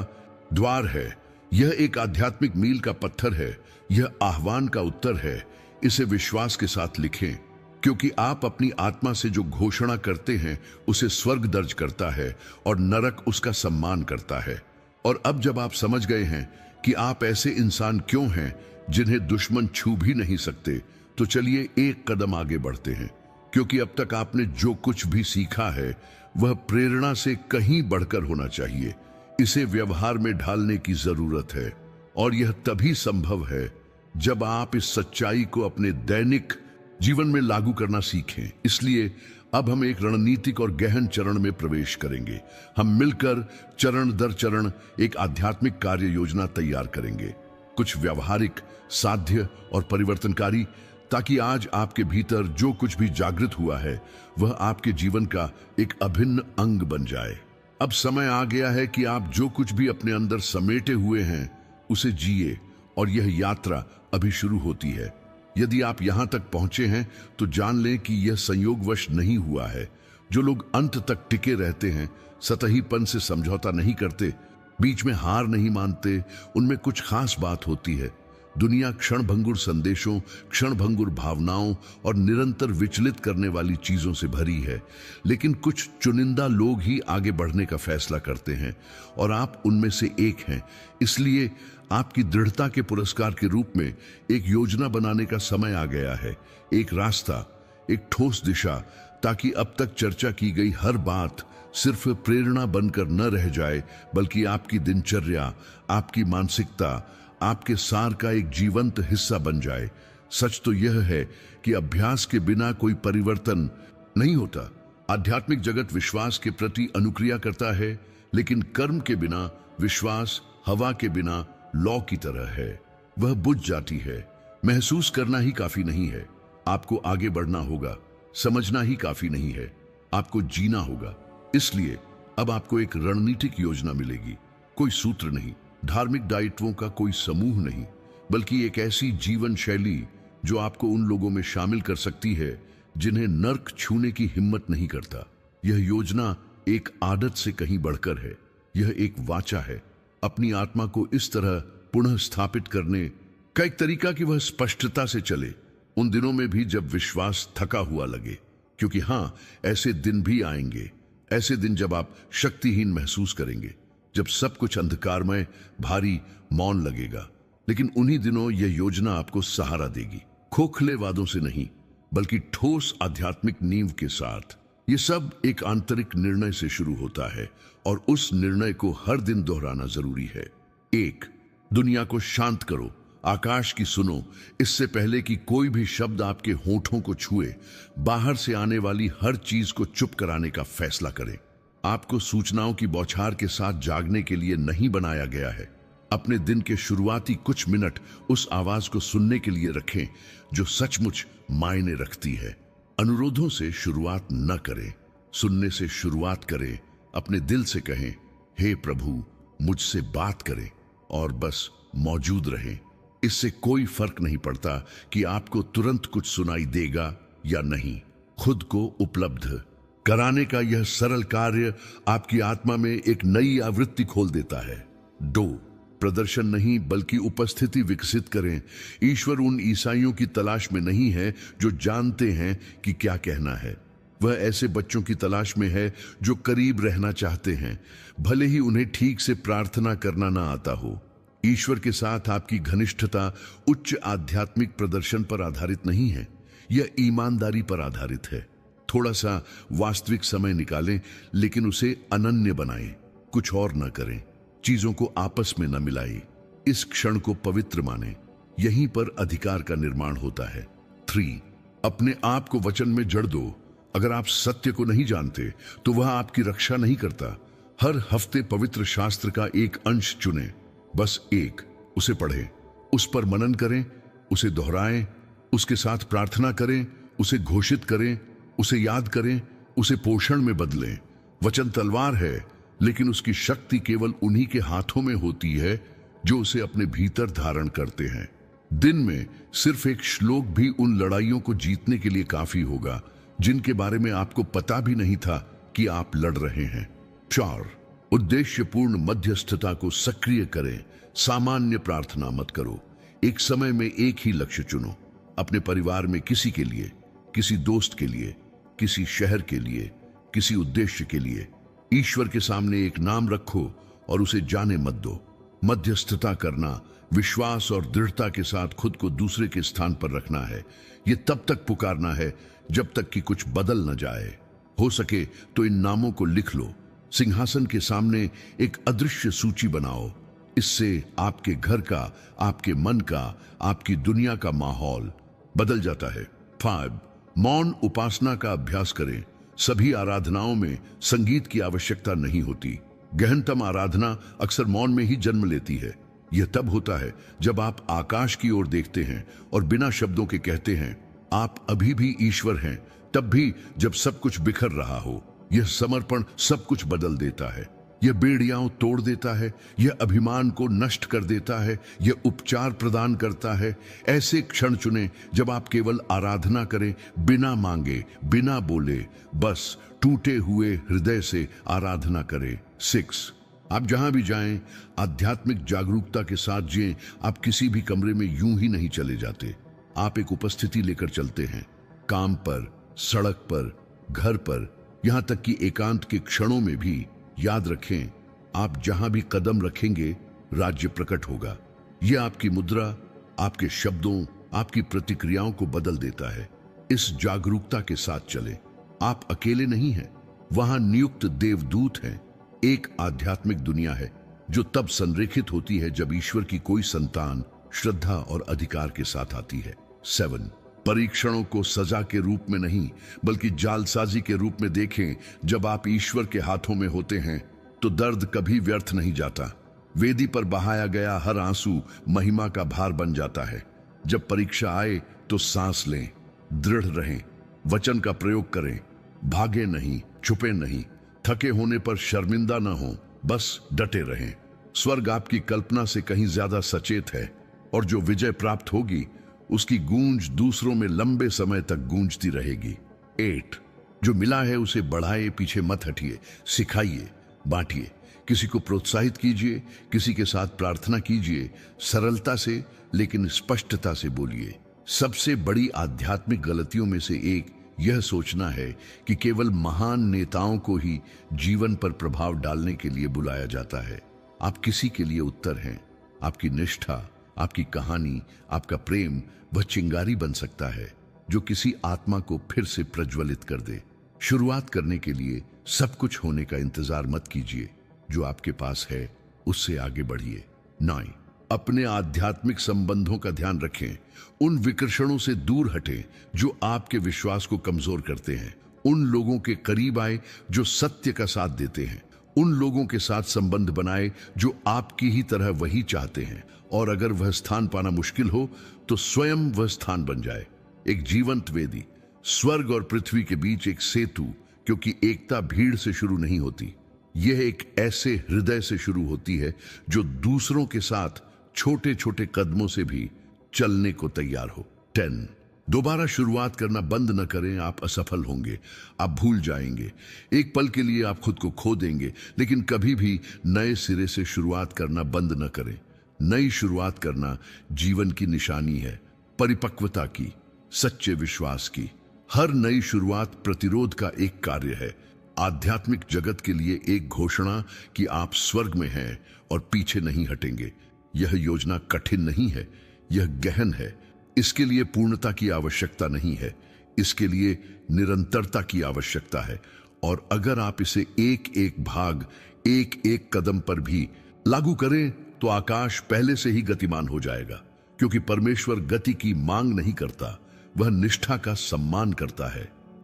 द्वार है, यह एक आध्यात्मिक मील का पत्थर है, यह आह्वान का उत्तर है। इसे विश्वास के साथ लिखें, क्योंकि आप अपनी आत्मा से जो घोषणा करते हैं उसे स्वर्ग दर्ज करता है और नरक उसका सम्मान करता है। और अब जब आप समझ गए हैं कि आप ऐसे इंसान क्यों हैं जिन्हें दुश्मन छू भी नहीं सकते, तो चलिए एक कदम आगे बढ़ते हैं, क्योंकि अब तक आपने जो कुछ भी सीखा है वह प्रेरणा से कहीं बढ़कर होना चाहिए। इसे व्यवहार में ढालने की जरूरत है, और यह तभी संभव है जब आप इस सच्चाई को अपने दैनिक जीवन में लागू करना सीखें। इसलिए अब हम एक रणनीतिक और गहन चरण में प्रवेश करेंगे। हम मिलकर चरण दर चरण एक आध्यात्मिक कार्य योजना तैयार करेंगे, कुछ व्यावहारिक, साध्य और परिवर्तनकारी, ताकि आज आपके भीतर जो कुछ भी जागृत हुआ है वह आपके जीवन का एक अभिन्न अंग बन जाए। अब समय आ गया है कि आप जो कुछ भी अपने अंदर समेटे हुए हैं उसे जिए, और यह यात्रा अभी शुरू होती है। यदि आप यहां तक पहुंचे हैं तो जान लें कि यह संयोगवश नहीं हुआ है। जो लोग अंत तक टिके रहते हैं, सतहीपन से समझौता नहीं करते, बीच में हार नहीं मानते, उनमें कुछ खास बात होती है। दुनिया क्षणभंगुर संदेशों, क्षणभंगुर भावनाओं और निरंतर विचलित करने वाली चीजों से भरी है, लेकिन कुछ चुनिंदा लोग ही आगे बढ़ने का फैसला करते हैं और आप उनमें से एक हैं। इसलिए आपकी दृढ़ता के पुरस्कार के रूप में एक योजना बनाने का समय आ गया है, एक रास्ता, एक ठोस दिशा, ताकि अब तक चर्चा की गई हर बात सिर्फ प्रेरणा बनकर न रह जाए, बल्कि आपकी दिनचर्या, आपकी मानसिकता, आपके सार का एक जीवंत हिस्सा बन जाए। सच तो यह है कि अभ्यास के बिना कोई परिवर्तन नहीं होता। आध्यात्मिक जगत विश्वास के प्रति अनुक्रिया करता है, लेकिन कर्म के बिना विश्वास हवा के बिना लौ की तरह है, वह बुझ जाती है। महसूस करना ही काफी नहीं है, आपको आगे बढ़ना होगा। समझना ही काफी नहीं है, आपको जीना होगा। इसलिए अब आपको एक रणनीतिक योजना मिलेगी, कोई सूत्र नहीं, धार्मिक दायित्वों का कोई समूह नहीं, बल्कि एक ऐसी जीवन शैली जो आपको उन लोगों में शामिल कर सकती है जिन्हें नर्क छूने की हिम्मत नहीं करता। यह योजना एक आदत से कहीं बढ़कर है, यह एक वाचा है, अपनी आत्मा को इस तरह पुनः स्थापित करने का एक तरीका कि वह स्पष्टता से चले उन दिनों में भी जब विश्वास थका हुआ लगे। क्योंकि हां, ऐसे दिन भी आएंगे, ऐसे दिन जब आप शक्तिहीन महसूस करेंगे, जब सब कुछ अंधकारमय, भारी, मौन लगेगा। लेकिन उन्हीं दिनों यह योजना आपको सहारा देगी, खोखले वादों से नहीं, बल्कि ठोस आध्यात्मिक नींव के साथ। यह सब एक आंतरिक निर्णय से शुरू होता है और उस निर्णय को हर दिन दोहराना जरूरी है। 1, दुनिया को शांत करो, आकाश की सुनो। इससे पहले कि कोई भी शब्द आपके होठों को छुए, बाहर से आने वाली हर चीज को चुप कराने का फैसला करें। आपको सूचनाओं की बौछार के साथ जागने के लिए नहीं बनाया गया है। अपने दिन के शुरुआती कुछ मिनट उस आवाज को सुनने के लिए रखें जो सचमुच मायने रखती है। अनुरोधों से शुरुआत न करें, सुनने से शुरुआत करें। अपने दिल से कहें, हे प्रभु, मुझसे बात करें, और बस मौजूद रहें। इससे कोई फर्क नहीं पड़ता कि आपको तुरंत कुछ सुनाई देगा या नहीं। खुद को उपलब्ध कराने का यह सरल कार्य आपकी आत्मा में एक नई आवृत्ति खोल देता है। 2, प्रदर्शन नहीं बल्कि उपस्थिति विकसित करें। ईश्वर उन ईसाइयों की तलाश में नहीं है जो जानते हैं कि क्या कहना है। वह ऐसे बच्चों की तलाश में है जो करीब रहना चाहते हैं, भले ही उन्हें ठीक से प्रार्थना करना ना आता हो। ईश्वर के साथ आपकी घनिष्ठता उच्च आध्यात्मिक प्रदर्शन पर आधारित नहीं है, यह ईमानदारी पर आधारित है। थोड़ा सा वास्तविक समय निकालें, लेकिन उसे अनन्य बनाएं। कुछ और न करें, चीजों को आपस में न मिलाएं। इस क्षण को पवित्र मानें, यहीं पर अधिकार का निर्माण होता है। 3, अपने आप को वचन में जड़ दो। अगर आप सत्य को नहीं जानते तो वह आपकी रक्षा नहीं करता। हर हफ्ते पवित्र शास्त्र का एक अंश चुनें, बस एक, उसे पढ़ें, उस पर मनन करें, उसे दोहराएं, उसके साथ प्रार्थना करें, उसे घोषित करें, उसे याद करें, उसे पोषण में बदलें। वचन तलवार है, लेकिन उसकी शक्ति केवल उन्हीं के हाथों में होती है जो उसे अपने भीतर धारण करते हैं। दिन में सिर्फ एक श्लोक भी उन लड़ाइयों को जीतने के लिए काफी होगा जिनके बारे में आपको पता भी नहीं था कि आप लड़ रहे हैं। 4, उद्देश्यपूर्ण मध्यस्थता को सक्रिय करें। सामान्य प्रार्थना मत करो, एक समय में एक ही लक्ष्य चुनो। अपने परिवार में किसी के लिए, किसी दोस्त के लिए, किसी शहर के लिए, किसी उद्देश्य के लिए ईश्वर के सामने एक नाम रखो और उसे जाने मत दो। मध्यस्थता करना विश्वास और दृढ़ता के साथ खुद को दूसरे के स्थान पर रखना है। यह तब तक पुकारना है जब तक कि कुछ बदल न जाए। हो सके तो इन नामों को लिख लो, सिंहासन के सामने एक अदृश्य सूची बनाओ। इससे आपके घर का, आपके मन का, आपकी दुनिया का माहौल बदल जाता है। 5, मौन उपासना का अभ्यास करें। सभी आराधनाओं में संगीत की आवश्यकता नहीं होती। गहनतम आराधना अक्सर मौन में ही जन्म लेती है। यह तब होता है जब आप आकाश की ओर देखते हैं और बिना शब्दों के कहते हैं, आप अभी भी ईश्वर हैं, तब भी जब सब कुछ बिखर रहा हो। यह समर्पण सब कुछ बदल देता है। यह बेड़ियां तोड़ देता है, यह अभिमान को नष्ट कर देता है, यह उपचार प्रदान करता है। ऐसे क्षण चुनें जब आप केवल आराधना करें, बिना मांगे, बिना बोले, बस टूटे हुए हृदय से आराधना करें। 6, आप जहां भी जाएं, आध्यात्मिक जागरूकता के साथ जिएं। आप किसी भी कमरे में यूं ही नहीं चले जाते। आप एक उपस्थिति लेकर चलते हैं, काम पर, सड़क पर, घर पर, यहां तक कि एकांत के क्षणों में भी। याद रखें, आप जहां भी कदम रखेंगे, राज्य प्रकट होगा। यह आपकी मुद्रा, आपके शब्दों, आपकी प्रतिक्रियाओं को बदल देता है। इस जागरूकता के साथ चलें। आप अकेले नहीं हैं, वहां नियुक्त देवदूत हैं। एक आध्यात्मिक दुनिया है जो तब संरेखित होती है जब ईश्वर की कोई संतान श्रद्धा और अधिकार के साथ आती है। 7, परीक्षणों को सजा के रूप में नहीं बल्कि जालसाजी के रूप में देखें। जब आप ईश्वर के हाथों में होते हैं तो दर्द कभी व्यर्थ नहीं जाता। वेदी पर बहाया गया हर आंसू महिमा का भार बन जाता है। जब परीक्षा आए तो सांस लें, दृढ़ रहें, वचन का प्रयोग करें, भागे नहीं, छुपे नहीं, थके होने पर शर्मिंदा न हो, बस डटे रहें। स्वर्ग आपकी कल्पना से कहीं ज्यादा सचेत है और जो विजय प्राप्त होगी उसकी गूंज दूसरों में लंबे समय तक गूंजती रहेगी। 8, जो मिला है उसे बढ़ाए, पीछे मत हटिए, सिखाइए, बांटिए, किसी को प्रोत्साहित कीजिए, किसी के साथ प्रार्थना कीजिए, सरलता से लेकिन स्पष्टता से बोलिए। सबसे बड़ी आध्यात्मिक गलतियों में से एक यह सोचना है कि केवल महान नेताओं को ही जीवन पर प्रभाव डालने के लिए बुलाया जाता है। आप किसी के लिए उत्तर हैं। आपकी निष्ठा, आपकी कहानी, आपका प्रेम वह चिंगारी बन सकता है जो किसी आत्मा को फिर से प्रज्वलित कर दे। शुरुआत करने के लिए सब कुछ होने का इंतजार मत कीजिए। जो आपके पास है उससे आगे बढ़िए। 9, अपने आध्यात्मिक संबंधों का ध्यान रखें। उन विकर्षणों से दूर हटें जो आपके विश्वास को कमजोर करते हैं। उन लोगों के करीब आए जो सत्य का साथ देते हैं। उन लोगों के साथ संबंध बनाए जो आपकी ही तरह वही चाहते हैं। और अगर वह स्थान पाना मुश्किल हो तो स्वयं वह स्थान बन जाए। एक जीवंत वेदी, स्वर्ग और पृथ्वी के बीच एक सेतु, क्योंकि एकता भीड़ से शुरू नहीं होती, यह एक ऐसे हृदय से शुरू होती है जो दूसरों के साथ छोटे छोटे कदमों से भी चलने को तैयार हो। 10, दोबारा शुरुआत करना बंद न करें। आप असफल होंगे, आप भूल जाएंगे, एक पल के लिए आप खुद को खो देंगे, लेकिन कभी भी नए सिरे से शुरुआत करना बंद न करें। नई शुरुआत करना जीवन की निशानी है, परिपक्वता की, सच्चे विश्वास की। हर नई शुरुआत प्रतिरोध का एक कार्य है। आध्यात्मिक जगत के लिए एक घोषणा कि आप स्वर्ग में हैं और पीछे नहीं हटेंगे। यह योजना कठिन नहीं है, यह गहन है। इसके लिए पूर्णता की आवश्यकता नहीं है, इसके लिए निरंतरता की आवश्यकता है। और अगर आप इसे एक एक भाग, एक एक कदम पर भी लागू करें तो आकाश पहले से ही गतिमान हो जाएगा। क्योंकि परमेश्वर गति की मांग नहीं करता, वह निष्ठा का सम्मान करता है।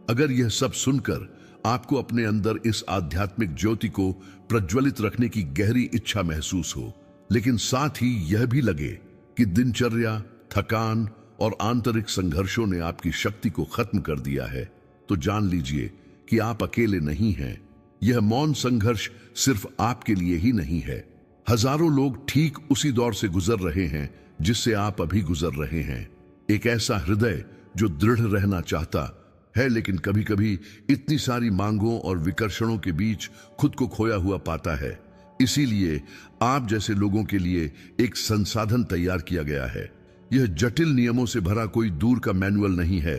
अगर यह सब सुनकर आपको अपने अंदर इस आध्यात्मिक ज्योति को प्रज्वलित रखने की गहरी इच्छा महसूस हो, लेकिन साथ ही यह भी लगे कि दिनचर्या, थकान और आंतरिक संघर्षों ने आपकी शक्ति को खत्म कर दिया है, तो जान लीजिए कि आप अकेले नहीं हैं। यह मौन संघर्ष सिर्फ आपके लिए ही नहीं है। हजारों लोग ठीक उसी दौर से गुजर रहे हैं जिससे आप अभी गुजर रहे हैं। एक ऐसा हृदय जो दृढ़ रहना चाहता है, लेकिन कभी कभी इतनी सारी मांगों और विकर्षणों के बीच खुद को खोया हुआ पाता है। इसीलिए आप जैसे लोगों के लिए एक संसाधन तैयार किया गया है। यह जटिल नियमों से भरा कोई दूर का मैनुअल नहीं है,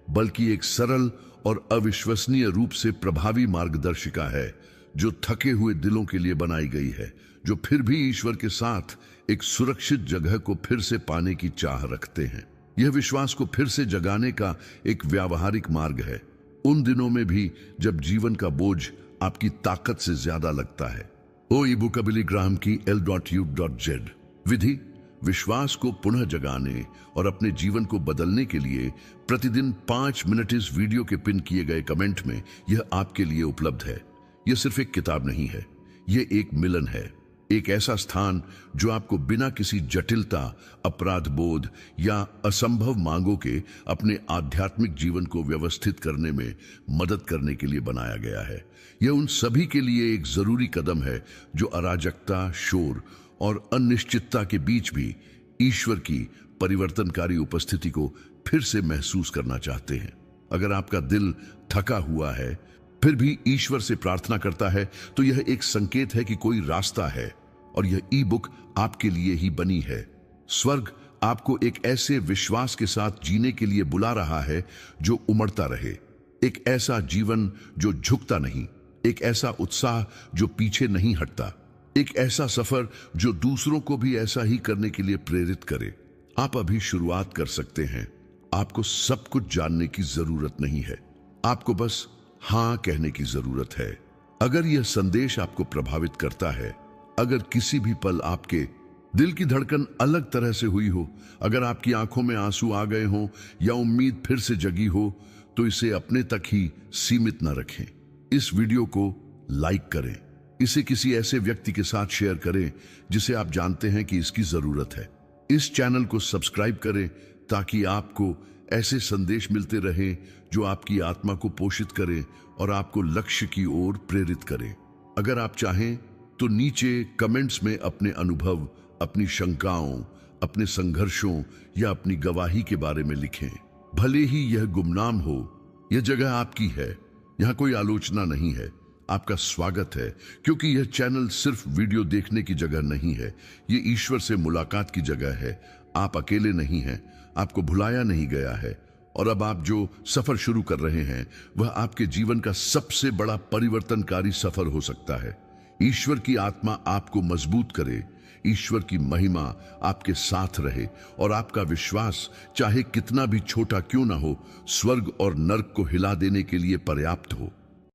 बल्कि एक सरल और अविश्वसनीय रूप से प्रभावी मार्गदर्शिका है जो थके हुए दिलों के लिए बनाई गई है, जो फिर भी ईश्वर के साथ एक सुरक्षित जगह को फिर से पाने की चाह रखते हैं। यह विश्वास को फिर से जगाने का एक व्यावहारिक मार्ग है, उन दिनों में भी जब जीवन का बोझ आपकी ताकत से ज्यादा लगता है। ओ ई बुक बिली ग्राहम की L.U.Z विधि विश्वास को पुनः जगाने और अपने जीवन को बदलने के लिए प्रतिदिन 5 मिनट इस वीडियो के पिन किए गए कमेंट में यह आपके लिए उपलब्ध है। यह सिर्फ एक किताब नहीं है, यह एक मिलन है, एक ऐसा स्थान जो आपको बिना किसी जटिलता, अपराध बोध या असंभव मांगों के अपने आध्यात्मिक जीवन को व्यवस्थित करने में मदद करने के लिए बनाया गया है। यह उन सभी के लिए एक जरूरी कदम है जो अराजकता, शोर और अनिश्चितता के बीच भी ईश्वर की परिवर्तनकारी उपस्थिति को फिर से महसूस करना चाहते हैं। अगर आपका दिल थका हुआ है फिर भी ईश्वर से प्रार्थना करता है, तो यह एक संकेत है कि कोई रास्ता है और यह ई बुक आपके लिए ही बनी है। स्वर्ग आपको एक ऐसे विश्वास के साथ जीने के लिए बुला रहा है जो उमड़ता रहे, एक ऐसा जीवन जो झुकता नहीं, एक ऐसा उत्साह जो पीछे नहीं हटता, एक ऐसा सफर जो दूसरों को भी ऐसा ही करने के लिए प्रेरित करे। आप अभी शुरुआत कर सकते हैं। आपको सब कुछ जानने की जरूरत नहीं है, आपको बस हां कहने की जरूरत है। अगर यह संदेश आपको प्रभावित करता है, अगर किसी भी पल आपके दिल की धड़कन अलग तरह से हुई हो, अगर आपकी आंखों में आंसू आ गए हों या उम्मीद फिर से जगी हो, तो इसे अपने तक ही सीमित न रखें। इस वीडियो को लाइक करें, इसे किसी ऐसे व्यक्ति के साथ शेयर करें जिसे आप जानते हैं कि इसकी जरूरत है। इस चैनल को सब्सक्राइब करें ताकि आपको ऐसे संदेश मिलते रहें जो आपकी आत्मा को पोषित करें और आपको लक्ष्य की ओर प्रेरित करें। अगर आप चाहें तो नीचे कमेंट्स में अपने अनुभव, अपनी शंकाओं, अपने संघर्षों या अपनी गवाही के बारे में लिखें। भले ही यह गुमनाम हो, यह जगह आपकी है, यहां कोई आलोचना नहीं है। आपका स्वागत है, क्योंकि यह चैनल सिर्फ वीडियो देखने की जगह नहीं है, यह ईश्वर से मुलाकात की जगह है। आप अकेले नहीं हैं, आपको भुलाया नहीं गया है, और अब आप जो सफर शुरू कर रहे हैं वह आपके जीवन का सबसे बड़ा परिवर्तनकारी सफर हो सकता है। ईश्वर की आत्मा आपको मजबूत करे, ईश्वर की महिमा आपके साथ रहे और आपका विश्वास चाहे कितना भी छोटा क्यों ना हो, स्वर्ग और नर्क को हिला देने के लिए पर्याप्त हो।